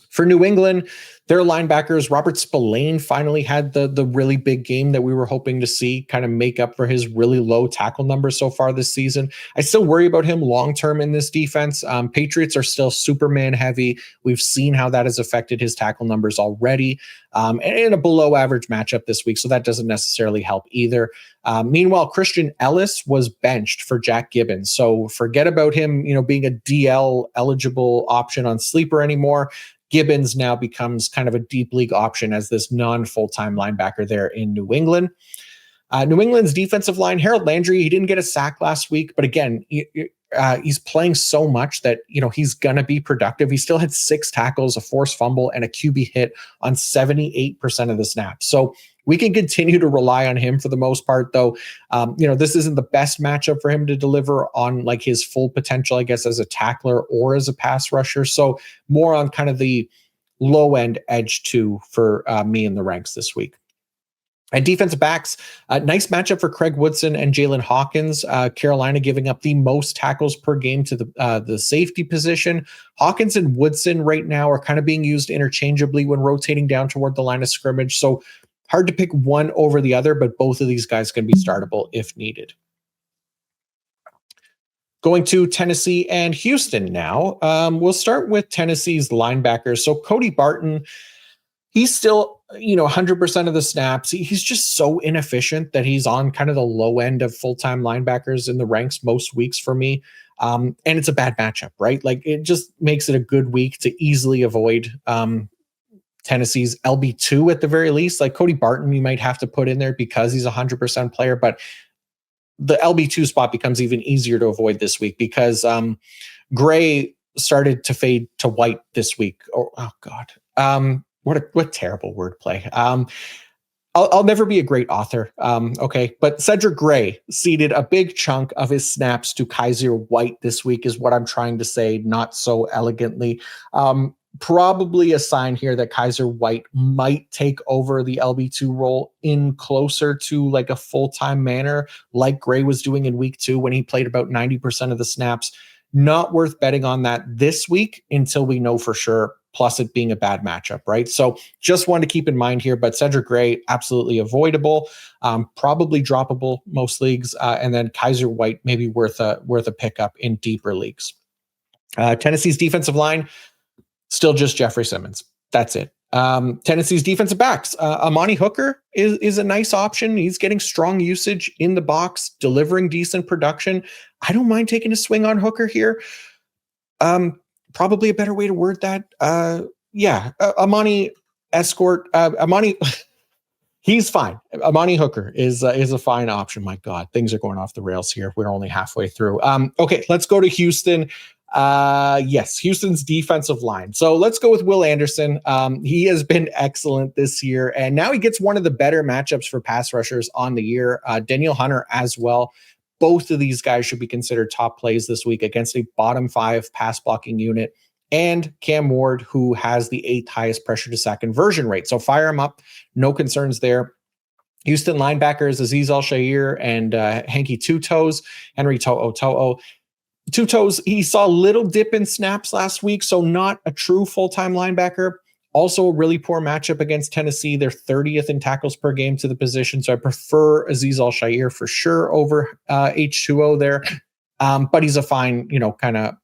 For New England, their linebackers, Robert Spillane finally had the really big game that we were hoping to see, kind of make up for his really low tackle numbers so far this season. I still worry about him long-term in this defense. Patriots are still Superman heavy. We've seen how that has affected his tackle numbers already, and in a below average matchup this week. So that doesn't necessarily help either. Meanwhile, Christian Ellis was benched for Jack Gibbons. So forget about him, being a DL eligible option on Sleeper anymore. Gibbons now becomes kind of a deep league option as this non-full-time linebacker there in New England. New England's defensive line, Harold Landry, he didn't get a sack last week, but again, he's playing so much that, he's going to be productive. He still had 6 tackles, a forced fumble, and a QB hit on 78% of the snaps. So we can continue to rely on him for the most part, though. This isn't the best matchup for him to deliver on like his full potential, I guess, as a tackler or as a pass rusher. So more on kind of the low end edge 2 for me in the ranks this week. And defensive backs, nice matchup for Craig Woodson and Jalen Hawkins. Carolina giving up the most tackles per game to the safety position. Hawkins and Woodson right now are kind of being used interchangeably when rotating down toward the line of scrimmage. So hard to pick one over the other, but both of these guys can be startable if needed. Going to Tennessee and Houston now. We'll start with Tennessee's linebackers. So Cody Barton, he's still, 100% of the snaps. He's just so inefficient that he's on kind of the low end of full-time linebackers in the ranks most weeks for me. And it's a bad matchup, right? Like it just makes it a good week to easily avoid Tennessee's LB2 at the very least. Like Cody Barton, you might have to put in there because he's a 100% player, but the LB2 spot becomes even easier to avoid this week because Gray started to fade to white this week. Oh God. What terrible wordplay. I'll never be a great author. Okay. But Cedric Gray ceded a big chunk of his snaps to Kaiser White this week is what I'm trying to say, not so elegantly. Probably a sign here that Kaiser White might take over the LB2 role in closer to like a full-time manner, like Gray was doing in week 2 when he played about 90% of the snaps. Not worth betting on that this week until we know for sure, plus it being a bad matchup, right? So just one to keep in mind here, but Cedric Gray, absolutely avoidable, probably droppable most leagues, and then Kaiser White maybe worth a pickup in deeper leagues. Tennessee's defensive line, still just Jeffrey Simmons. That's it. Tennessee's defensive backs. Amani Hooker is a nice option. He's getting strong usage in the box, delivering decent production. I don't mind taking a swing on Hooker here. Probably a better way to word that. Amani Escort. Amani, he's fine. Amani Hooker is a fine option. My God, things are going off the rails here. We're only halfway through. Okay, let's go to Houston. Houston's defensive line. So let's go with Will Anderson. He has been excellent this year, and now he gets one of the better matchups for pass rushers on the year. Daniel Hunter as well. Both of these guys should be considered top plays this week against a bottom 5 pass blocking unit, and Cam Ward, who has the 8th highest pressure to sack conversion rate. So fire him up. No concerns there. Houston linebackers Azeez Al-Shaair and Hanky Two Toes, Henry To'o. Two Toes, he saw a little dip in snaps last week, so not a true full-time linebacker. Also a really poor matchup against Tennessee. They're 30th in tackles per game to the position, so I prefer Azeez Al-Shaair for sure over H2O there. But he's a fine, kind of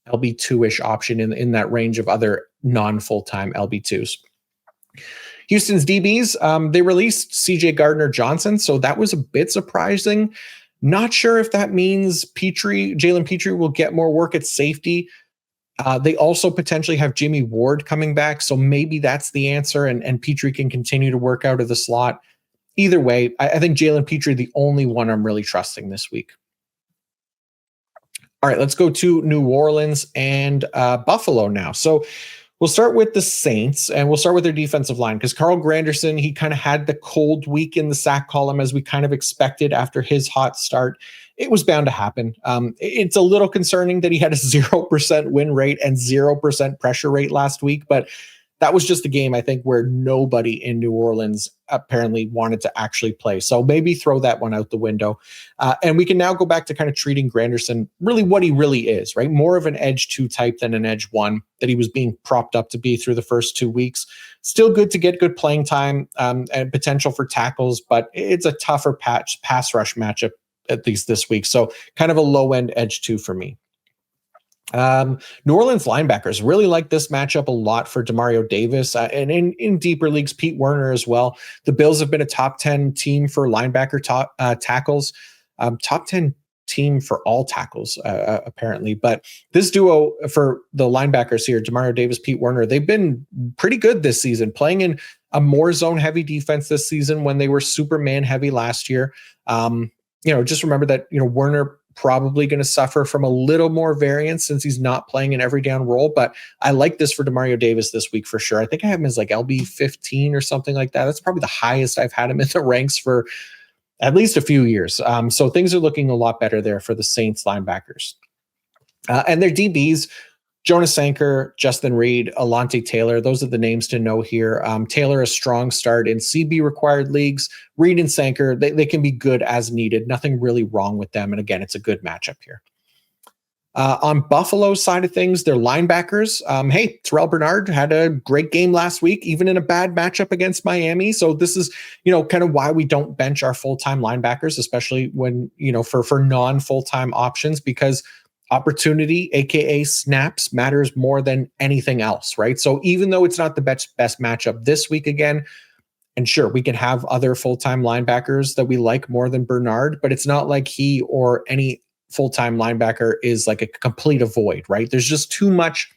LB2-ish option in that range of other non-full-time LB2s. Houston's DBs, they released CJ Gardner-Johnson, so that was a bit surprising. Not sure if that means Jalen Petrie will get more work at safety. They also potentially have Jimmy Ward coming back, so maybe that's the answer, and Petrie can continue to work out of the slot. Either way, I think Jalen Petrie, the only one I'm really trusting this week. All right, let's go to New Orleans and Buffalo now. So we'll start with the Saints, and we'll start with their defensive line because Carl Granderson, he kind of had the cold week in the sack column as we kind of expected after his hot start. It was bound to happen. It's a little concerning that he had a 0% win rate and 0% pressure rate last week, but that was just a game, I think, where nobody in New Orleans apparently wanted to actually play. So maybe throw that one out the window. And we can now go back to kind of treating Granderson really what he really is, right? More of an edge 2 type than an edge 1 that he was being propped up to be through the first 2 weeks. Still good to get good playing time and potential for tackles, but it's a tougher pass rush matchup, at least this week. So kind of a low end edge 2 for me. New Orleans linebackers really like this matchup a lot for Demario Davis and in deeper leagues, Pete Werner as well. The Bills have been a top 10 team for linebacker tackles, top 10 team for all tackles, apparently. But this duo for the linebackers here, Demario Davis, Pete Werner, they've been pretty good this season, playing in a more zone heavy defense this season when they were Superman heavy last year. Just remember that, Werner probably going to suffer from a little more variance since he's not playing an every down role, but I like this for Demario Davis this week for sure. I think I have him as like LB 15 or something like that. That's probably the highest I've had him in the ranks for at least a few years. So things are looking a lot better there for the Saints linebackers. And their DBs, Jonas Sanker, Justin Reed, Alontae Taylor, those are the names to know here. Taylor, a strong start in CB required leagues. Reed and Sanker, they can be good as needed. Nothing really wrong with them. And again, it's a good matchup here. On Buffalo's side of things, their linebackers. Hey, Terrell Bernard had a great game last week, even in a bad matchup against Miami. So this is, kind of why we don't bench our full-time linebackers, especially when, for non-full-time options, because opportunity, aka snaps, matters more than anything else, right? So even though it's not the best matchup this week again, and sure, we can have other full-time linebackers that we like more than Bernard, but it's not like he or any full-time linebacker is like a complete avoid, right? There's just too much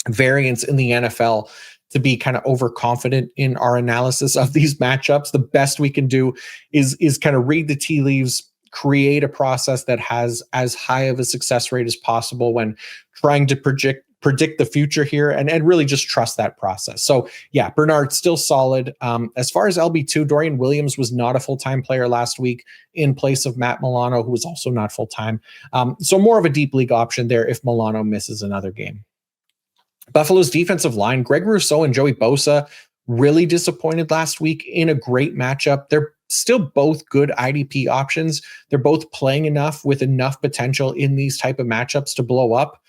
variance in the NFL to be kind of overconfident in our analysis of these matchups. The best we can do is kind of read the tea leaves, create a process that has as high of a success rate as possible when trying to predict the future here, and really just trust that process. So yeah, Bernard's still solid. As far as LB2, Dorian Williams was not a full-time player last week in place of Matt Milano, who was also not full-time. So more of a deep league option there if Milano misses another game. Buffalo's defensive line, Greg Rousseau and Joey Bosa, really disappointed last week in a great matchup. They're still both good IDP options. They're both playing enough with enough potential in these type of matchups to blow up.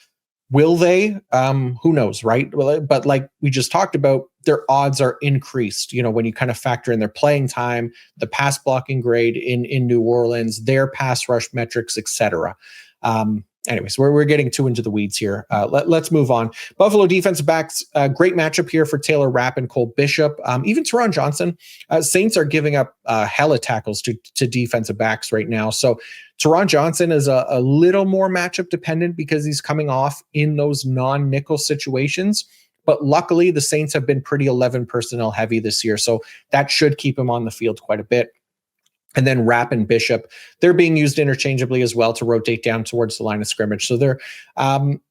Will they? Who knows, right? But like we just talked about, their odds are increased, when you kind of factor in their playing time, the pass blocking grade in New Orleans, their pass rush metrics, etc. Anyways, we're getting too into the weeds here. Let's move on. Buffalo defensive backs, great matchup here for Taylor Rapp and Cole Bishop. Even Teron Johnson. Saints are giving up hella tackles to defensive backs right now. So Teron Johnson is a little more matchup dependent because he's coming off in those non-nickel situations. But luckily, the Saints have been pretty 11 personnel heavy this year. So that should keep him on the field quite a bit. And then Rapp and Bishop, they're being used interchangeably as well to rotate down towards the line of scrimmage. So they're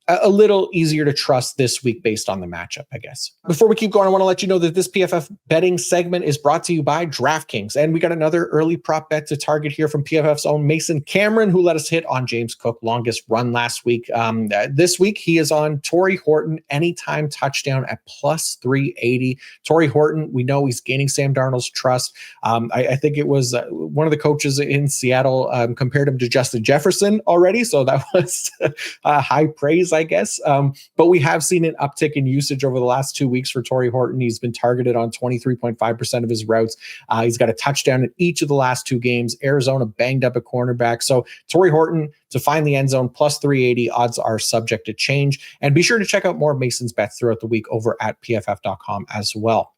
a little easier to trust this week based on the matchup, I guess. Before we keep going, I want to let you know that this PFF betting segment is brought to you by DraftKings. And we got another early prop bet to target here from PFF's own Mason Cameron, who let us hit on James Cook longest run last week. This week, he is on Torrey Horton anytime touchdown at plus 380. Torrey Horton, we know he's gaining Sam Darnold's trust. I think it was one of the coaches in Seattle compared him to Justin Jefferson already. So that was high praise, I guess. But we have seen an uptick in usage over the last 2 weeks for Torrey Horton. He's been targeted on 23.5% of his routes. He's got a touchdown in each of the last 2 games. Arizona banged up a cornerback. So Torrey Horton to find the end zone plus 380. Odds are subject to change. And be sure to check out more of Mason's bets throughout the week over at pff.com as well.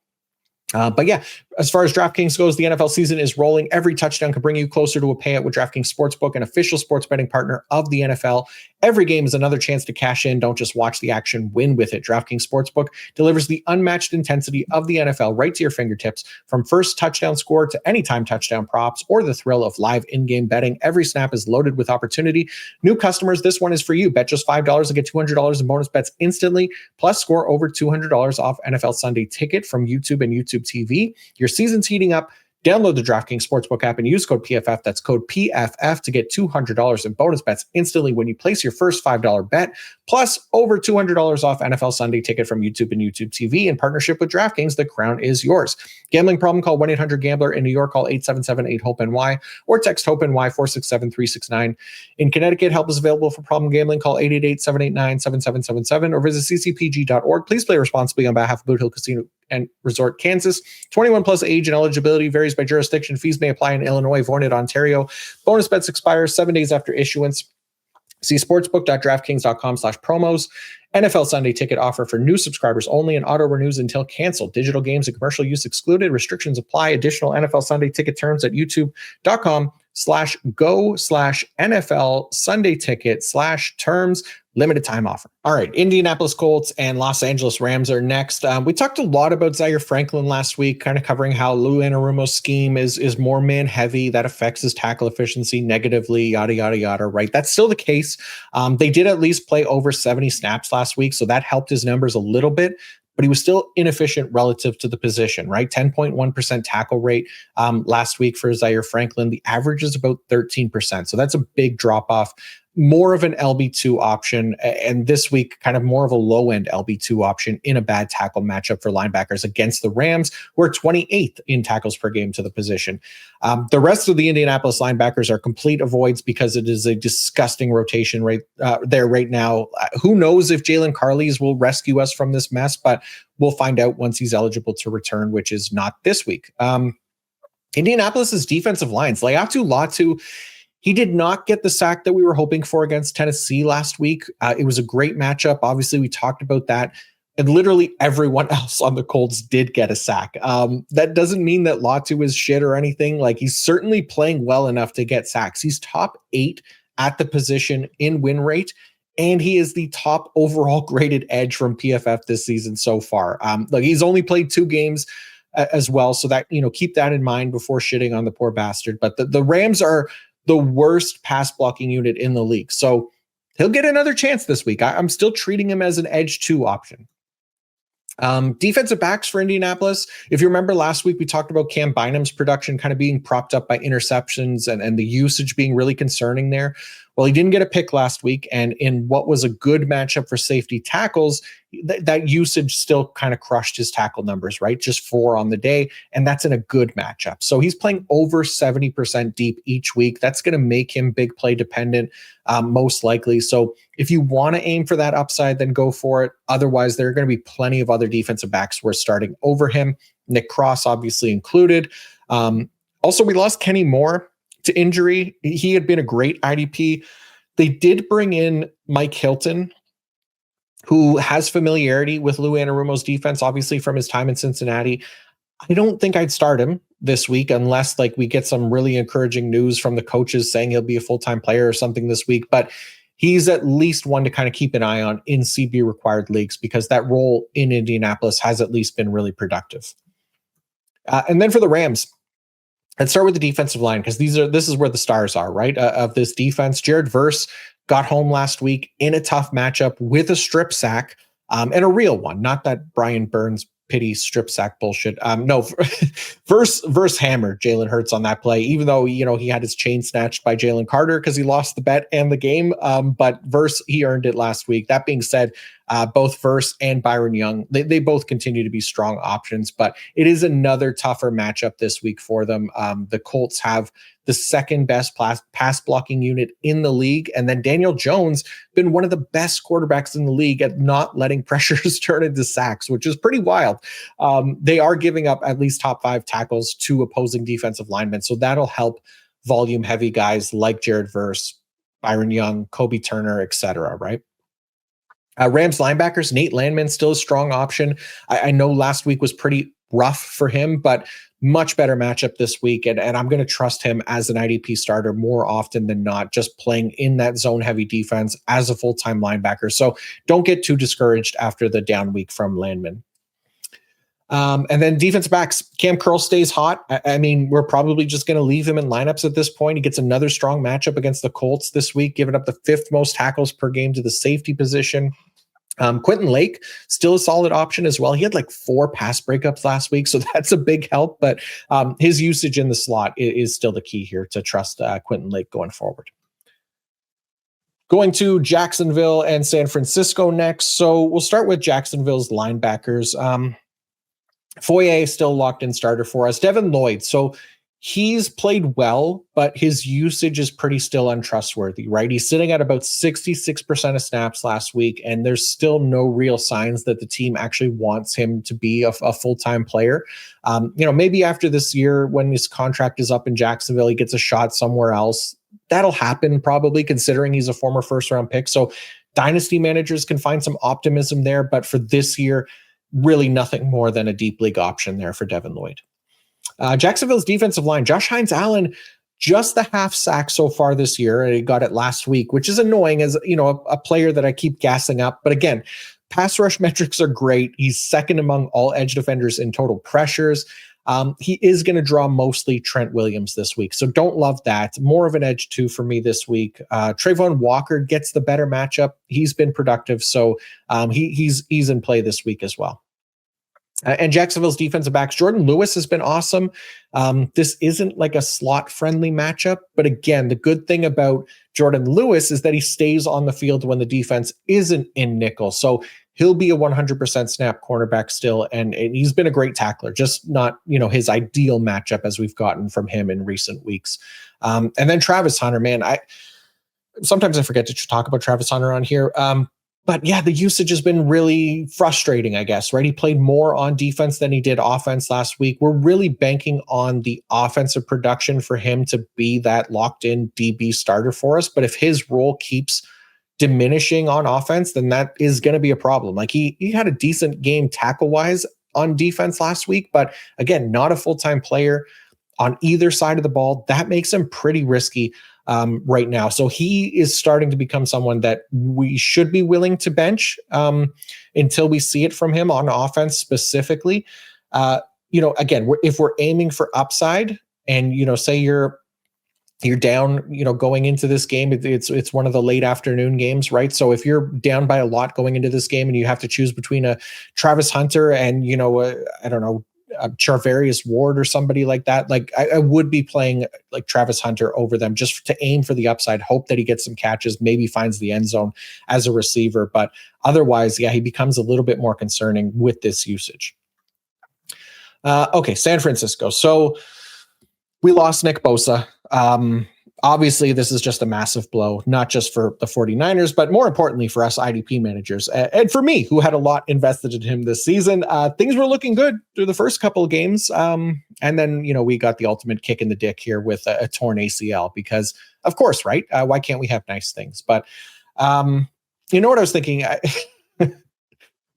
But yeah, as far as DraftKings goes, the NFL season is rolling. Every touchdown can bring you closer to a payout with DraftKings Sportsbook, an official sports betting partner of the NFL. Every game is another chance to cash in. Don't just watch the action, win with it. DraftKings Sportsbook delivers the unmatched intensity of the NFL right to your fingertips. From first touchdown score to anytime touchdown props or the thrill of live in-game betting, every snap is loaded with opportunity. New customers, this one is for you. Bet just $5 and get $200 in bonus bets instantly. Plus, score over $200 off NFL Sunday Ticket from YouTube and YouTube TV. Your season's heating up. Download the DraftKings Sportsbook app and use code PFF. That's code PFF to get $200 in bonus bets instantly when you place your first $5 bet. Plus, over $200 off NFL Sunday Ticket from YouTube and YouTube TV in partnership with DraftKings. The crown is yours. Gambling problem? Call 1-800-GAMBLER. In New York, call 877-8-HOPE-NY or text HOPE-NY 467-369. In Connecticut, help is available for problem gambling. Call 888-789-7777 or visit ccpg.org. Please play responsibly on behalf of Boot Hill Casino and Resort, Kansas. 21 plus age and eligibility varies by jurisdiction. Fees may apply in Illinois, void in Ontario. Bonus bets expire 7 days after issuance. See sportsbook.draftkings.com/promos. NFL Sunday Ticket offer for new subscribers only and auto renews until canceled. Digital games and commercial use excluded. Restrictions apply. Additional NFL Sunday Ticket terms at youtube.com/go/NFL Sunday Ticket/terms. Limited time offer. All right. Indianapolis Colts and Los Angeles Rams are next. We talked a lot about Zaire Franklin last week, kind of covering how Lou Anarumo's scheme is more man heavy. That affects his tackle efficiency negatively, yada, yada, yada. Right. That's still the case. They did at least play over 70 snaps last week. So that helped his numbers a little bit, but he was still inefficient relative to the position, right? 10.1% tackle rate last week for Zaire Franklin. The average is about 13%. So that's a big drop off. more of an LB2 option, and this week kind of more of a low-end LB2 option in a bad tackle matchup for linebackers against the Rams, who are 28th in tackles per game to the position. The rest of the Indianapolis linebackers are complete avoids because it is a disgusting rotation there right now. Who knows if Jalen Carleys will rescue us from this mess, but we'll find out once he's eligible to return, which is not this week. Indianapolis's defensive lines, Laiatu Latu, he did not get the sack that we were hoping for against Tennessee last week. It was a great matchup. Obviously, we talked about that. And literally everyone else on the Colts did get a sack. That doesn't mean that Latu is shit or anything. Like, he's certainly playing well enough to get sacks. He's top 8 at the position in win rate, and he is the top overall graded edge from PFF this season so far. He's only played 2 games as well, so that, keep that in mind before shitting on the poor bastard. But the Rams are the worst pass blocking unit in the league. So he'll get another chance this week. I'm still treating him as an edge 2 option. Defensive backs for Indianapolis. If you remember last week, we talked about Cam Bynum's production kind of being propped up by interceptions and the usage being really concerning there. Well, he didn't get a pick last week, and in what was a good matchup for safety tackles, that usage still kind of crushed his tackle numbers, right? Just 4 on the day, and that's in a good matchup. So he's playing over 70% deep each week. That's going to make him big play dependent, most likely. So if you want to aim for that upside, then go for it. Otherwise, there are going to be plenty of other defensive backs who are starting over him, Nick Cross obviously included. Also, we lost Kenny Moore to injury. He had been a great IDP. They did bring in Mike Hilton, who has familiarity with Lou Anarumo's defense, obviously from his time in Cincinnati. I don't think I'd start him this week unless we get some really encouraging news from the coaches saying he'll be a full-time player or something this week. But he's at least one to kind of keep an eye on in CB required leagues, because that role in Indianapolis has at least been really productive. And then for the Rams, let's start with the defensive line, because this is where the stars are, right? Of this defense. Jared Verse got home last week in a tough matchup with a strip sack, and a real one, not that Brian Burns pity strip sack bullshit. No, Verse hammered Jalen Hurts on that play, even though he had his chain snatched by Jalen Carter because he lost the bet and the game. But Verse, he earned it last week. That being said, both Verse and Byron Young, they both continue to be strong options, but it is another tougher matchup this week for them. The Colts have the second best pass blocking unit in the league, and then Daniel Jones been one of the best quarterbacks in the league at not letting pressures turn into sacks, which is pretty wild. They are giving up at least top 5 tackles to opposing defensive linemen, so that'll help volume heavy guys like Jared Verse, Byron Young, Kobe Turner, etc. Right? Rams linebackers, Nate Landman, still a strong option. I know last week was pretty rough for him, but much better matchup this week. And I'm going to trust him as an IDP starter more often than not, just playing in that zone heavy defense as a full-time linebacker. So don't get too discouraged after the down week from Landman. And then defensive backs, Cam Curl stays hot. I mean, we're probably just going to leave him in lineups at this point. He gets another strong matchup against the Colts this week, giving up the 5th most tackles per game to the safety position. Quentin Lake, still a solid option as well. He had 4 pass breakups last week, so that's a big help. But his usage in the slot is still the key here to trust Quentin Lake going forward. Going to Jacksonville and San Francisco next. So we'll start with Jacksonville's linebackers. Foye still locked in starter for us. Devin Lloyd. So he's played well, but his usage is pretty still untrustworthy, right? He's sitting at about 66% of snaps last week, and there's still no real signs that the team actually wants him to be a full-time player. Maybe after this year, when his contract is up in Jacksonville, he gets a shot somewhere else. That'll happen probably, considering he's a former first-round pick. So dynasty managers can find some optimism there, but for this year, really nothing more than a deep league option there for Devin Lloyd. Jacksonville's defensive line, Josh Hines-Allen, just the half sack so far this year. And he got it last week, which is annoying as, a player that I keep gassing up. But again, pass rush metrics are great. He's second among all edge defenders in total pressures. He is going to draw mostly Trent Williams this week, so don't love that. More of an edge 2 for me this week. Trayvon Walker gets the better matchup. He's been productive, so he's in play this week as well. And Jacksonville's defensive backs, Jordan Lewis has been awesome. This isn't like a slot-friendly matchup, but again, the good thing about Jordan Lewis is that he stays on the field when the defense isn't in nickel. So he'll be a 100% snap cornerback still, and he's been a great tackler, just not his ideal matchup as we've gotten from him in recent weeks. And then Travis Hunter, man, sometimes I forget to talk about Travis Hunter on here. But yeah, the usage has been really frustrating, I guess, right? He played more on defense than he did offense last week. We're really banking on the offensive production for him to be that locked in DB starter for us. But if his role keeps diminishing on offense, then that is going to be a problem. Like he had a decent game tackle wise on defense last week, but again, not a full-time player on either side of the ball. That makes him pretty risky right now. So he is starting to become someone that we should be willing to bench until we see it from him on offense specifically. Again, if we're aiming for upside and, say you're down, going into this game, it's one of the late afternoon games, right? So if you're down by a lot going into this game and you have to choose between a Travis Hunter and, I don't know, Charvarius Ward or somebody like that, like I would be playing like Travis Hunter over them just to aim for the upside, hope that he gets some catches, maybe finds the end zone as a receiver. But otherwise, yeah, he becomes a little bit more concerning with this usage. Okay, San Francisco. So we lost Nick Bosa. Obviously, this is just a massive blow, not just for the 49ers, but more importantly for us IDP managers. And for me, who had a lot invested in him this season, things were looking good through the first couple of games. And then, we got the ultimate kick in the dick here with a torn ACL because, of course, right? Why can't we have nice things? But you know what I was thinking?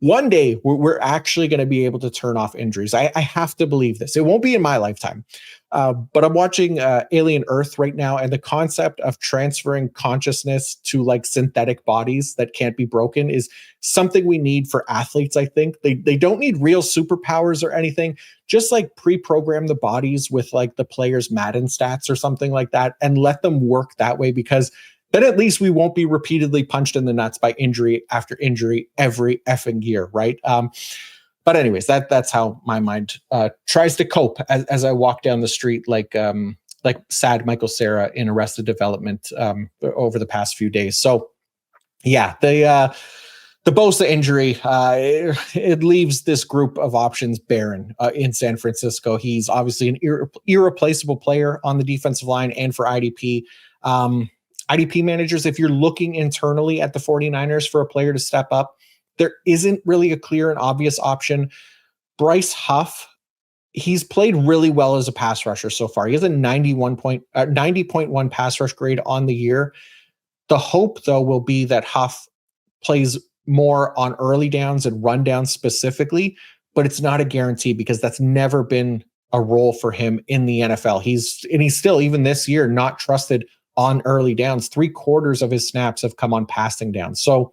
One day we're actually going to be able to turn off injuries. I have to believe this. It won't be in my lifetime. But I'm watching Alien Earth right now, and the concept of transferring consciousness to like synthetic bodies that can't be broken is something we need for athletes. I think they don't need real superpowers or anything. Just like pre-program the bodies with like the players' Madden stats or something like that, and let them work that way, because then at least we won't be repeatedly punched in the nuts by injury after injury every effing year, right? But anyways, that's how my mind tries to cope as I walk down the street like sad Michael Cera in Arrested Development over the past few days. So yeah, the Bosa injury, it leaves this group of options barren in San Francisco. He's obviously an irreplaceable player on the defensive line and for IDP. IDP managers, if you're looking internally at the 49ers for a player to step up, there isn't really a clear and obvious option. Bryce Huff, he's played really well as a pass rusher so far. He has a 90.1 pass rush grade on the year. The hope, though, will be that Huff plays more on early downs and run downs specifically, but it's not a guarantee because that's never been a role for him in the NFL. He's still, even this year, not trusted on early downs. 3/4 of his snaps have come on passing downs. So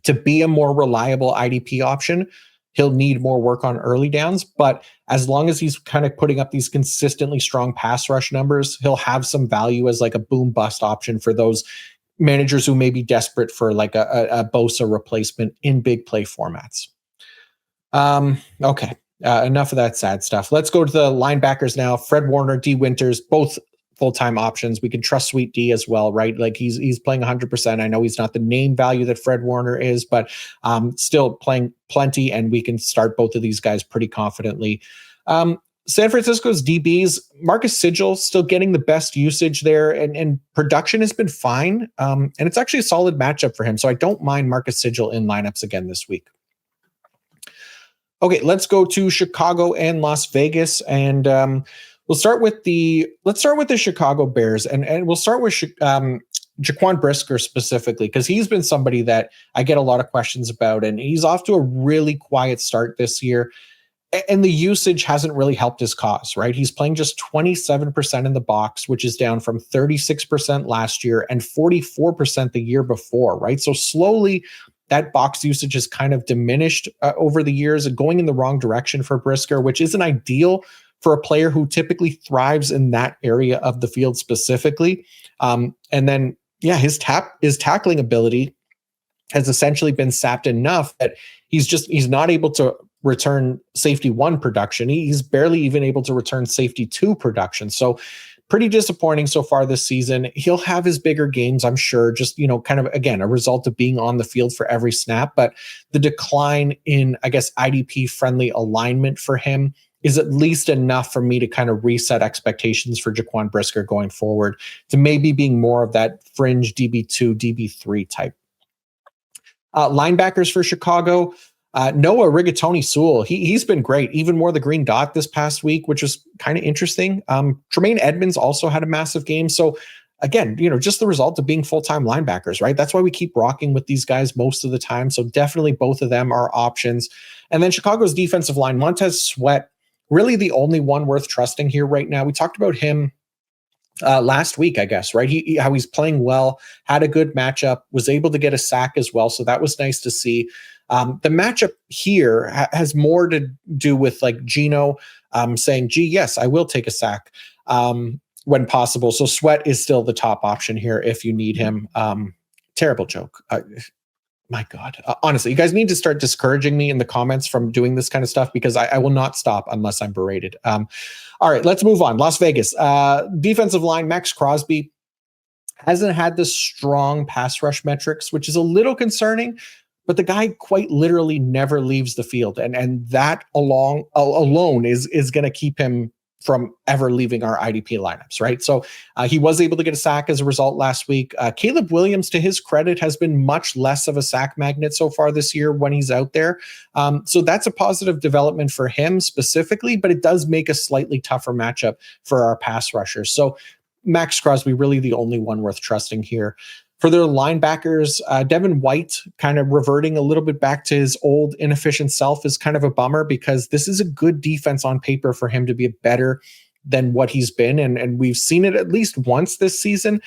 to be a more reliable IDP option, he'll need more work on early downs. But as long as he's kind of putting up these consistently strong pass rush numbers, he'll have some value as like a boom bust option for those managers who may be desperate for like a Bosa replacement in big play formats. Okay. Enough of that sad stuff. Let's go to the linebackers now. Fred Warner, D Winters, both full-time options. We can trust Sweet D as well, right? Like he's playing 100%. I know he's not the name value that Fred Warner is, but still playing plenty, and we can start both of these guys pretty confidently. San Francisco's DBs, Marcus Sigil still getting the best usage there, and production has been fine. And it's actually a solid matchup for him. So I don't mind Marcus Sigil in lineups again this week. Okay, let's go to Chicago and Las Vegas, and let's start with the Chicago Bears, and we'll start with Jaquan Brisker specifically, because he's been somebody that I get a lot of questions about, and he's off to a really quiet start this year, and the usage hasn't really helped his cause, right? He's playing just 27% in the box, which is down from 36% last year and 44% the year before, right? So slowly, that box usage has kind of diminished over the years and going in the wrong direction for Brisker, which isn't ideal for a player who typically thrives in that area of the field specifically. And then, yeah, his tackling ability has essentially been sapped enough that he's not able to return safety 1 production. He's barely even able to return safety 2 production. So pretty disappointing so far this season. He'll have his bigger games, I'm sure, just, kind of, again, a result of being on the field for every snap. But the decline in, I guess, IDP friendly alignment for him is at least enough for me to kind of reset expectations for Jaquan Brisker going forward to maybe being more of that fringe DB2, DB3 type. Linebackers for Chicago, Noah Rigatoni Sewell, he's been great, even more the green dot this past week, which was kind of interesting. Tremaine Edmonds also had a massive game. So again, just the result of being full-time linebackers, right? That's why we keep rocking with these guys most of the time. So definitely both of them are options. And then Chicago's defensive line, Montez Sweat, really the only one worth trusting here right now. We talked about him last week, I guess, right? How he's playing well, had a good matchup, was able to get a sack as well. So that was nice to see. The matchup here has more to do with like Gino saying, gee, yes, I will take a sack when possible. So Sweat is still the top option here if you need him. Terrible joke. My God, honestly, you guys need to start discouraging me in the comments from doing this kind of stuff because I will not stop unless I'm berated. All right, let's move on. Las Vegas. Defensive line, Max Crosby hasn't had the strong pass rush metrics, which is a little concerning, but the guy quite literally never leaves the field. And that alone is going to keep him from ever leaving our IDP lineups, right? So he was able to get a sack as a result last week. Caleb Williams, to his credit, has been much less of a sack magnet so far this year when he's out there. So that's a positive development for him specifically, but it does make a slightly tougher matchup for our pass rushers. So Max Crosby, really the only one worth trusting here. For their linebackers, Devin White kind of reverting a little bit back to his old inefficient self is kind of a bummer because this is a good defense on paper for him to be better than what he's been. And we've seen it at least once this season.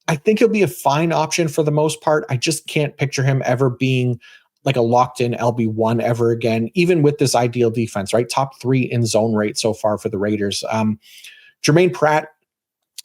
I think he'll be a fine option for the most part. I just can't picture him ever being like a locked in LB1 ever again, even with this ideal defense, right? Top 3 in zone rate so far for the Raiders. Jermaine Pratt,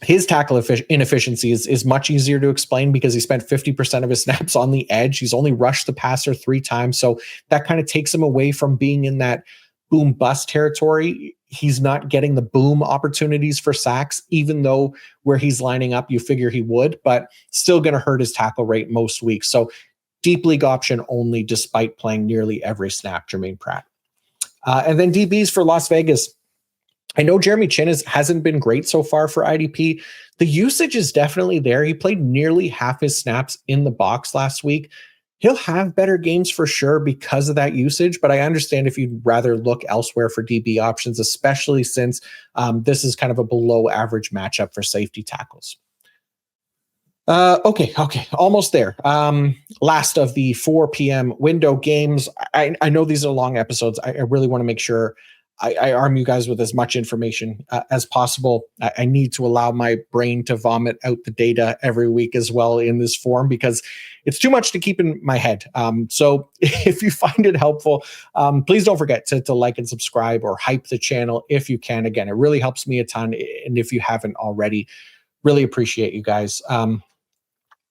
his tackle inefficiency is much easier to explain because he spent 50% of his snaps on the edge. He's only rushed the passer 3 times. So that kind of takes him away from being in that boom bust territory. He's not getting the boom opportunities for sacks, even though where he's lining up, you figure he would, but still going to hurt his tackle rate most weeks. So deep league option only, despite playing nearly every snap, Jermaine Pratt. And then DBs for Las Vegas. I know Jeremy Chin hasn't been great so far for IDP. The usage is definitely there. He played nearly half his snaps in the box last week. He'll have better games for sure because of that usage, but I understand if you'd rather look elsewhere for DB options, especially since this is kind of a below average matchup for safety tackles. Okay, almost there. Last of the 4 p.m. window games. I know these are long episodes. I really want to make sure I arm you guys with as much information as possible. I need to allow my brain to vomit out the data every week as well in this form because it's too much to keep in my head. So if you find it helpful, please don't forget to like and subscribe or hype the channel if you can. Again, it really helps me a ton. And if you haven't already, really appreciate you guys.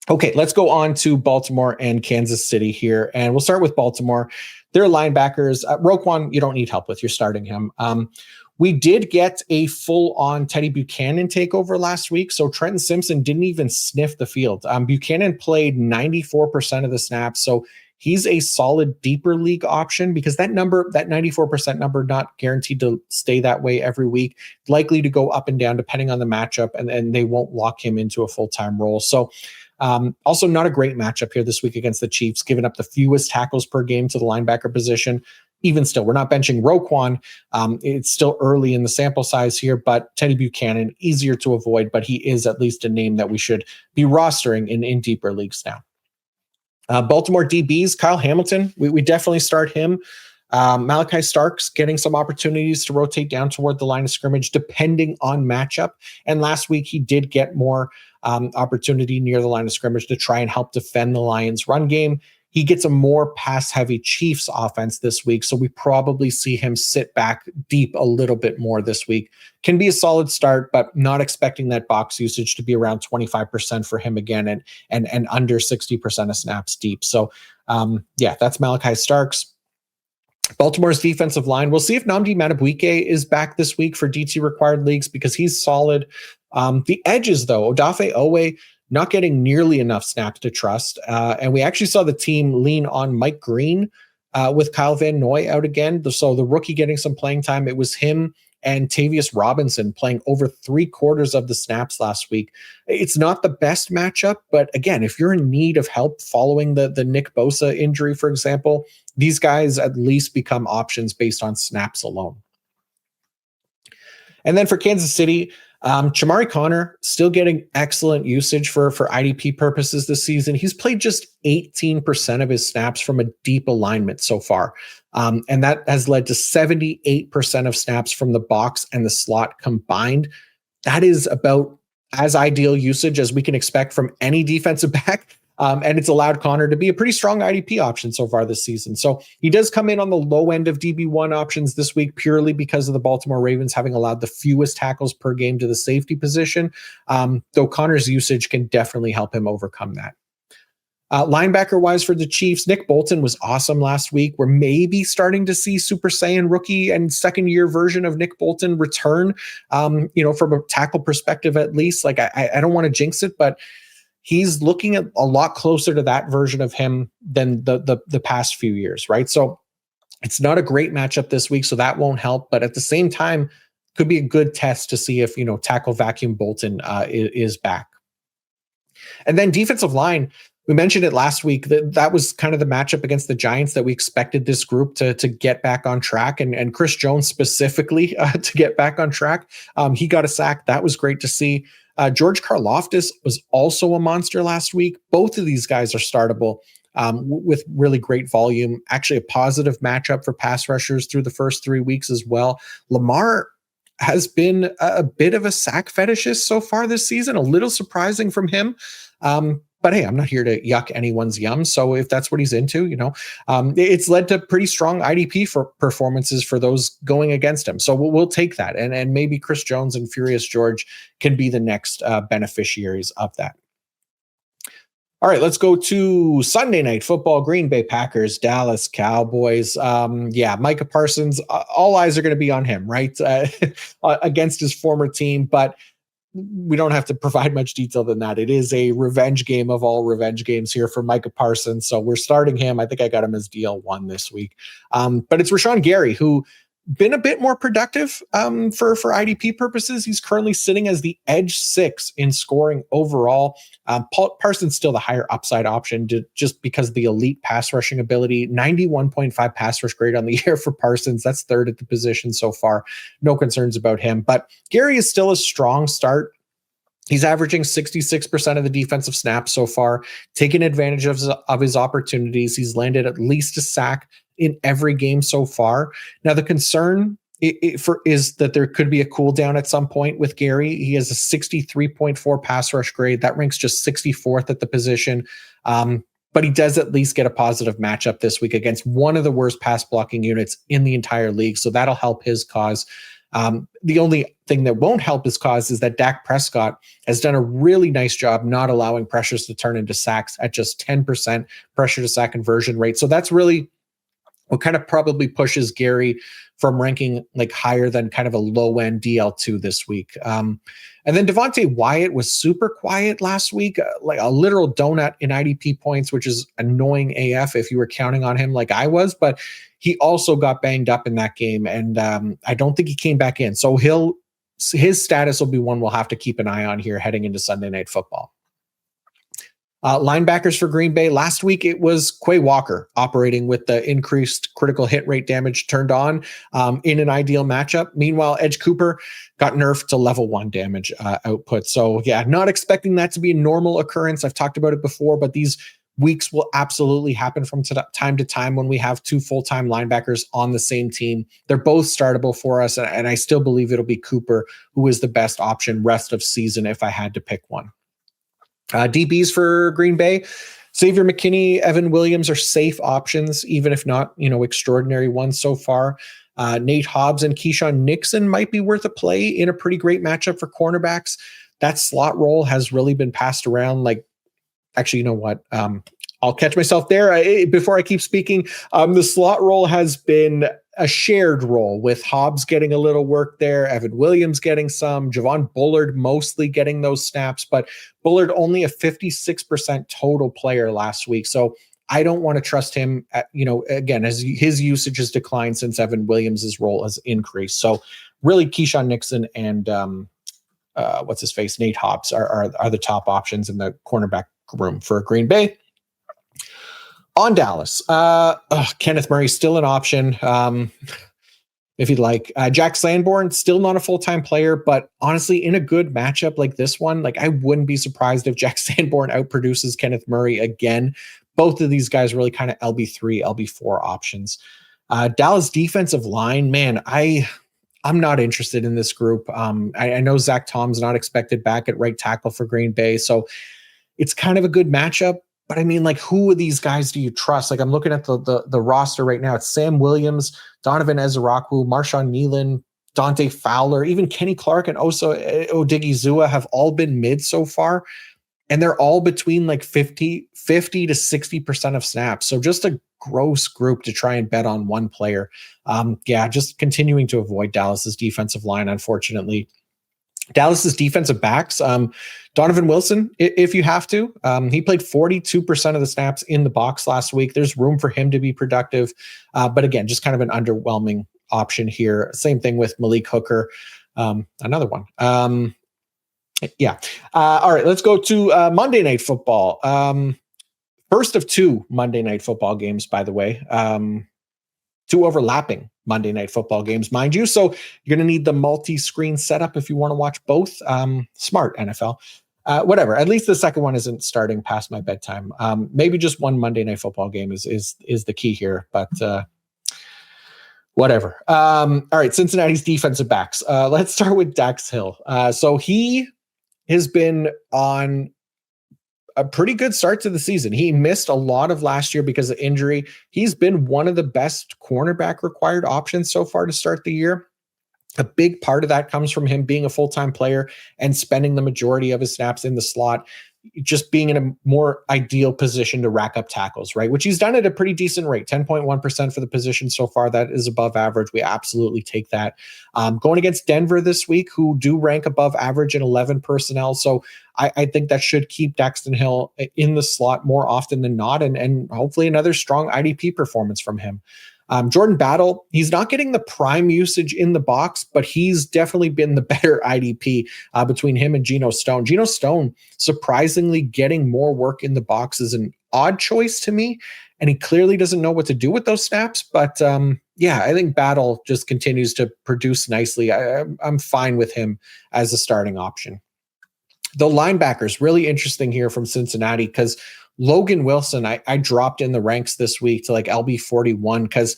Okay, let's go on to Baltimore and Kansas City here. And we'll start with Baltimore. Their linebackers, Roquan, you don't need help with. You're starting him. We did get a full-on Teddy Buchanan takeover last week, so Trenton Simpson didn't even sniff the field. Buchanan played 94% of the snaps, so he's a solid deeper league option because that 94% number, not guaranteed to stay that way every week, likely to go up and down depending on the matchup, and they won't lock him into a full-time role. So also not a great matchup here this week against the Chiefs, giving up the fewest tackles per game to the linebacker position. Even still, we're not benching Roquan. It's still early in the sample size here, but Teddy Buchanan, easier to avoid, but he is at least a name that we should be rostering in deeper leagues now. Baltimore DBs, Kyle Hamilton, we definitely start him. Malachi Starks getting some opportunities to rotate down toward the line of scrimmage depending on matchup. And last week he did get more opportunity near the line of scrimmage to try and help defend the Lions run game. He gets a more pass-heavy Chiefs offense this week, so we probably see him sit back deep a little bit more this week. Can be a solid start, but not expecting that box usage to be around 25% for him again and under 60% of snaps deep. So, yeah, that's Malachi Starks. Baltimore's defensive line. We'll see if Nnamdi Madubuike is back this week for DT required leagues because he's solid. The edges, though, Odafe Owe not getting nearly enough snaps to trust. And we actually saw the team lean on Mike Green with Kyle Van Noy out again. So the rookie getting some playing time. It was him and Tavius Robinson playing over 3/4 of the snaps last week. It's not the best matchup, but again, if you're in need of help following the Nick Bosa injury, for example, these guys at least become options based on snaps alone. And then for Kansas City, Chamari Connor still getting excellent usage for IDP purposes this season. He's played just 18% of his snaps from a deep alignment so far. And that has led to 78% of snaps from the box and the slot combined. That is about as ideal usage as we can expect from any defensive back. And it's allowed Connor to be a pretty strong IDP option so far this season. So he does come in on the low end of DB1 options this week purely because of the Baltimore Ravens having allowed the fewest tackles per game to the safety position. Though Connor's usage can definitely help him overcome that. Linebacker-wise for the Chiefs, Nick Bolton was awesome last week. We're maybe starting to see Super Saiyan rookie and second-year version of Nick Bolton return, from a tackle perspective at least. Like, I don't want to jinx it, but he's looking at a lot closer to that version of him than the past few years, right? So it's not a great matchup this week, so that won't help. But at the same time, could be a good test to see if, tackle vacuum Bolton is back. And then defensive line, we mentioned it last week that was kind of the matchup against the Giants that we expected this group to get back on track, and Chris Jones specifically to get back on track. He got a sack. That was great to see. George Karlaftis was also a monster last week. Both of these guys are startable with really great volume. Actually, a positive matchup for pass rushers through the first 3 weeks as well. Lamar has been a bit of a sack fetishist so far this season, a little surprising from him. But hey, I'm not here to yuck anyone's yum. So if that's what he's into, it's led to pretty strong IDP for performances for those going against him. So we'll take that. And maybe Chris Jones and Furious George can be the next beneficiaries of that. All right, let's go to Sunday Night Football. Green Bay Packers, Dallas Cowboys. Micah Parsons, all eyes are going to be on him, right? Against his former team. But we don't have to provide much detail than that. It is a revenge game of all revenge games here for Micah Parsons. So we're starting him. I think I got him as DL1 this week. But it's Rashawn Gary, who been a bit more productive for IDP purposes. He's currently sitting as the edge 6 in scoring overall. Parsons still the higher upside option just because of the elite pass rushing ability. 91.5 pass rush grade on the year for Parsons. That's third at the position so far. No concerns about him. But Gary is still a strong start. He's averaging 66% of the defensive snaps so far, taking advantage of his opportunities. He's landed at least a sack in every game so far. Now, the concern is that there could be a cool down at some point with Gary. He has a 63.4 pass rush grade. That ranks just 64th at the position. But he does at least get a positive matchup this week against one of the worst pass blocking units in the entire league. So that'll help his cause. The only thing that won't help his cause is that Dak Prescott has done a really nice job not allowing pressures to turn into sacks at just 10% pressure to sack conversion rate. So that's really what kind of probably pushes Gary from ranking like higher than kind of a low end DL2 this week. And then Devontae Wyatt was super quiet last week, like a literal donut in IDP points, which is annoying AF if you were counting on him like I was, but he also got banged up in that game. And I don't think he came back in. So his status will be one we'll have to keep an eye on here heading into Sunday Night Football. Linebackers for Green Bay. Last week, it was Quay Walker operating with the increased critical hit rate damage turned on in an ideal matchup. Meanwhile, Edge Cooper got nerfed to level 1 damage output. So yeah, not expecting that to be a normal occurrence. I've talked about it before, but these weeks will absolutely happen from time to time when we have 2 full-time linebackers on the same team. They're both startable for us, and I still believe it'll be Cooper who is the best option rest of season if I had to pick one. DBs for Green Bay, Xavier McKinney, Evan Williams are safe options, even if not, extraordinary ones so far. Nate Hobbs and Keyshawn Nixon might be worth a play in a pretty great matchup for cornerbacks. That slot role has really been passed around like actually, you know what? I'll catch myself there before I keep speaking. The slot role has been a shared role with Hobbs getting a little work there, Evan Williams getting some, Javon Bullard mostly getting those snaps, but Bullard only a 56% total player last week. So I don't want to trust him, again, as his usage has declined since Evan Williams' role has increased. So really Keyshawn Nixon and what's his face, Nate Hobbs are the top options in the cornerback room for Green Bay. On Dallas, Kenneth Murray still an option. If you'd like, Jack Sanborn still not a full-time player, but honestly, in a good matchup like this one, like I wouldn't be surprised if Jack Sanborn outproduces Kenneth Murray again. Both of these guys really kind of LB3, LB4 options. Dallas defensive line, man, I'm not interested in this group. I know Zach Tom's not expected back at right tackle for Green Bay, so it's kind of a good matchup. But I mean, like, who of these guys do you trust? Like, I'm looking at the roster right now. It's Sam Williams, Donovan Ezeraku, Marshawn Nealon, Dante Fowler, even Kenny Clark and Osa Odigizua have all been mid so far. And they're all between like 50 to 60% of snaps. So just a gross group to try and bet on one player. Just continuing to avoid Dallas's defensive line, unfortunately. Dallas's defensive backs, Donovan Wilson, if you have to. He played 42% of the snaps in the box last week. There's room for him to be productive. But again, just kind of an underwhelming option here. Same thing with Malik Hooker, another one. All right, let's go to Monday Night Football. First of two Monday Night Football games, by the way. Two overlapping Monday Night Football games, mind you. So you're going to need the multi-screen setup if you want to watch both. Smart NFL. Whatever. At least the second one isn't starting past my bedtime. Maybe just one Monday Night Football game is the key here, but whatever. All right, Cincinnati's defensive backs. Let's start with Dax Hill. So he has been on a pretty good start to the season. He missed a lot of last year because of injury. He's been one of the best cornerback required options so far to start the year. A big part of that comes from him being a full-time player and spending the majority of his snaps in the slot, just being in a more ideal position to rack up tackles, right? Which he's done at a pretty decent rate, 10.1% for the position so far. That is above average. We absolutely take that. Going against Denver this week, who do rank above average in 11 personnel. So I think that should keep Daxton Hill in the slot more often than not, and hopefully another strong IDP performance from him. Jordan Battle, he's not getting the prime usage in the box, but he's definitely been the better IDP between him and Geno Stone. Geno Stone, surprisingly getting more work in the box is an odd choice to me, and he clearly doesn't know what to do with those snaps. But I think Battle just continues to produce nicely. I'm fine with him as a starting option. The linebackers, really interesting here from Cincinnati, because Logan Wilson, I dropped in the ranks this week to like LB 41 because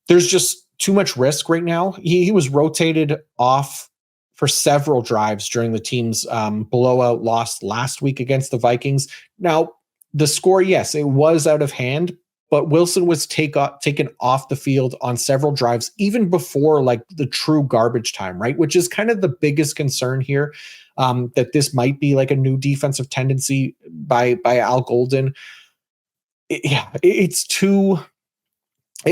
there's just too much risk right now. He was rotated off for several drives during the team's blowout loss last week against the Vikings. Now, the score, yes, it was out of hand, but Wilson was taken off the field on several drives, even before like the true garbage time, right? Which is kind of the biggest concern here. That this might be like a new defensive tendency by Al Golden. It's too.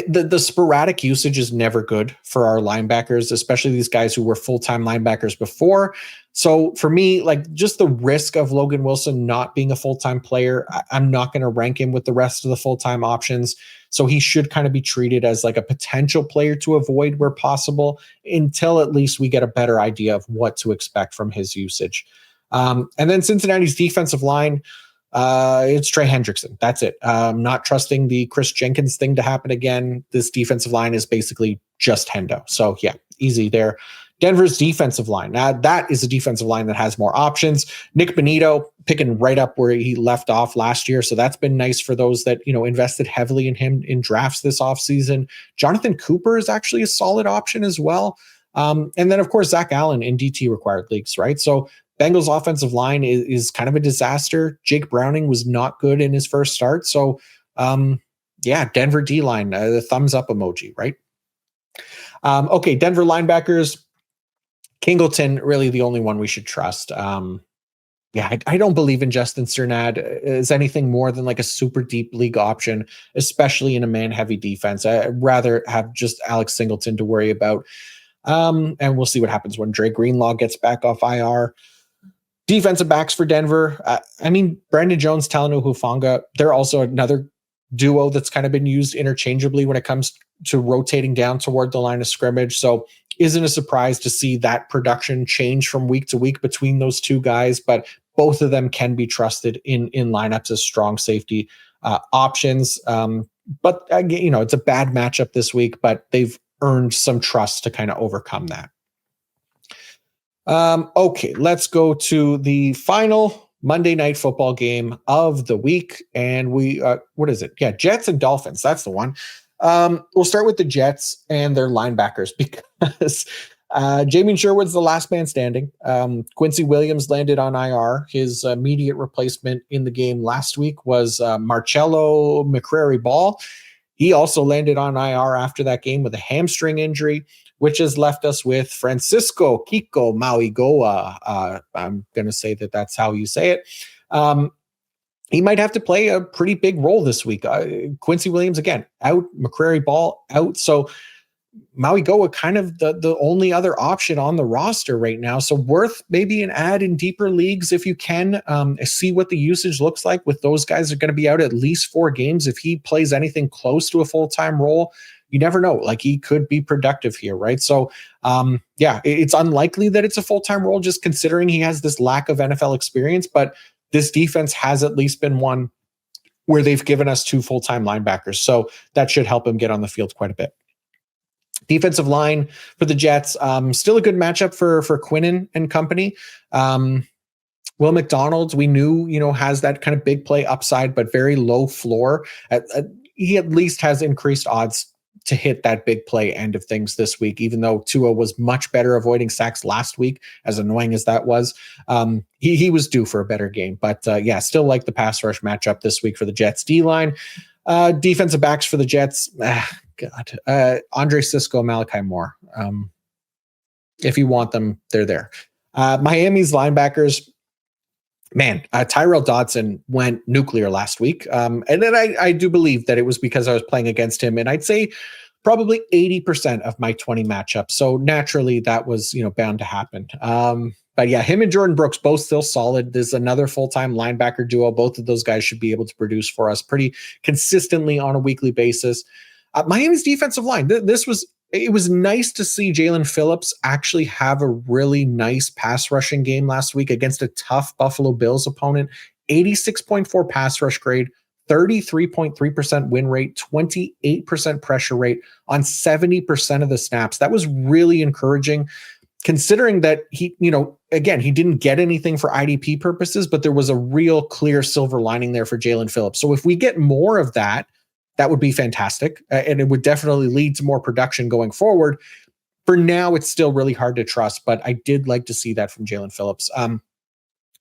The sporadic usage is never good for our linebackers, especially these guys who were full-time linebackers before. So for me, like just the risk of Logan Wilson not being a full-time player, I'm not going to rank him with the rest of the full-time options. So he should kind of be treated as like a potential player to avoid where possible until at least we get a better idea of what to expect from his usage. And then Cincinnati's defensive line, it's Trey Hendrickson. That's it. Not trusting the Chris Jenkins thing to happen again. This defensive line is basically just Hendo. So yeah, easy there. Denver's defensive line. Now that is a defensive line that has more options. Nick Bonito picking right up where he left off last year. So that's been nice for those that, invested heavily in him in drafts this offseason. Jonathan Cooper is actually a solid option as well. And then of course, Zach Allen in DT required leagues, right? So Bengals offensive line is kind of a disaster. Jake Browning was not good in his first start. So Denver D line, the thumbs up emoji, right? Okay. Denver linebackers, Kingleton, really the only one we should trust. Yeah, I don't believe in Justin Cernad as anything more than like a super deep league option, especially in a man-heavy defense. I'd rather have just Alex Singleton to worry about. And we'll see what happens when Dre Greenlaw gets back off IR. Defensive backs for Denver. I mean, Brandon Jones, Talanoa Hufanga, they're also another duo that's kind of been used interchangeably when it comes to rotating down toward the line of scrimmage. So isn't a surprise to see that production change from week to week between those two guys, but both of them can be trusted in lineups as strong safety options. But again, it's a bad matchup this week, but they've earned some trust to kind of overcome that. Okay, let's go to the final Monday Night Football game of the week. And what is it? Yeah, Jets and Dolphins. That's the one. We'll start with the Jets and their linebackers because Jamie Sherwood's the last man standing. Quincy Williams landed on IR. His immediate replacement in the game last week was Marcello McCrary-Ball. He also landed on IR after that game with a hamstring injury, which has left us with Francisco Kiko Mauigoa. I'm going to say that that's how you say it. He might have to play a pretty big role this week. Quincy Williams, again, out. McCrary-Ball out. So Mauigoa kind of the only other option on the roster right now. So worth maybe an add in deeper leagues if you can. See what the usage looks like with those guys are going to be out at least 4 games. If he plays anything close to a full-time role, you never know. Like, he could be productive here, right? So, it's unlikely that it's a full-time role just considering he has this lack of NFL experience, but this defense has at least been one where they've given us 2 full-time linebackers. So that should help him get on the field quite a bit. Defensive line for the Jets, still a good matchup for Quinnen and company. Will McDonald, we knew, has that kind of big play upside, but very low floor. He at least has increased odds to hit that big play end of things this week, even though Tua was much better avoiding sacks last week, as annoying as that was. He was due for a better game, but still like the pass rush matchup this week for the Jets D-line. Defensive backs for the Jets, Andre Sisco, Malachi Moore. If you want them, they're there. Miami's linebackers, man, Tyrell Dodson went nuclear last week. And then I do believe that it was because I was playing against him. And I'd say probably 80% of my 20 matchups. So naturally that was, bound to happen. But yeah, him and Jordan Brooks, both still solid. There's another full-time linebacker duo. Both of those guys should be able to produce for us pretty consistently on a weekly basis. Miami's defensive line, it was nice to see Jalen Phillips actually have a really nice pass rushing game last week against a tough Buffalo Bills opponent. 86.4 pass rush grade, 33.3% win rate, 28% pressure rate on 70% of the snaps. That was really encouraging, considering that he didn't get anything for IDP purposes, but there was a real clear silver lining there for Jalen Phillips. So if we get more of that, that would be fantastic. And it would definitely lead to more production going forward. For now, it's still really hard to trust, but I did like to see that from Jalen Phillips.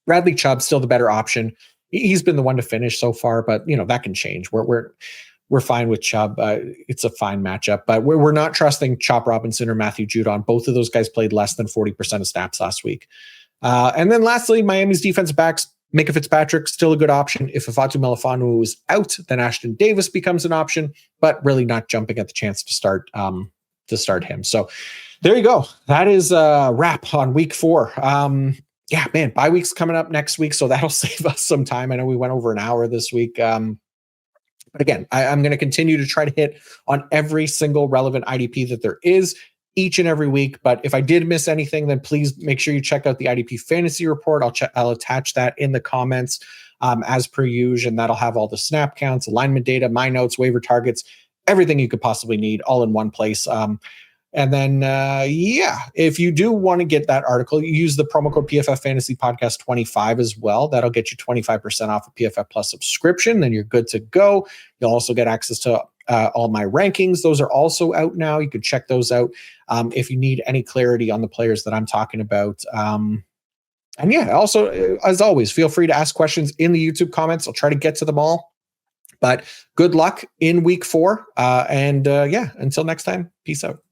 Bradley Chubb, still the better option. He's been the one to finish so far, but that can change. We're fine with Chubb. It's a fine matchup, but we're not trusting Chop Robinson or Matthew Judon. Both of those guys played less than 40% of snaps last week. And then lastly, Miami's defensive backs, Micah Fitzpatrick, still a good option. If Ifeatu Melifonwu is out, then Ashton Davis becomes an option, but really not jumping at the chance to start him. So there you go. That is a wrap on week 4. Bye week's coming up next week, so that'll save us some time. I know we went over an hour this week. But again, I'm going to continue to try to hit on every single relevant IDP that there is each and every week. But if I did miss anything, then please make sure you check out the IDP fantasy report. I'll attach that in the comments as per usual, and that'll have all the snap counts, alignment data, my notes, waiver targets, everything you could possibly need all in one place. And then, if you do want to get that article, you use the promo code PFF Fantasy Podcast 25 as well. That'll get you 25% off a PFF Plus subscription. Then you're good to go. You'll also get access to all my rankings. Those are also out now. You can check those out if you need any clarity on the players that I'm talking about. Also, as always, feel free to ask questions in the YouTube comments. I'll try to get to them all. But good luck in week 4. Until next time, peace out.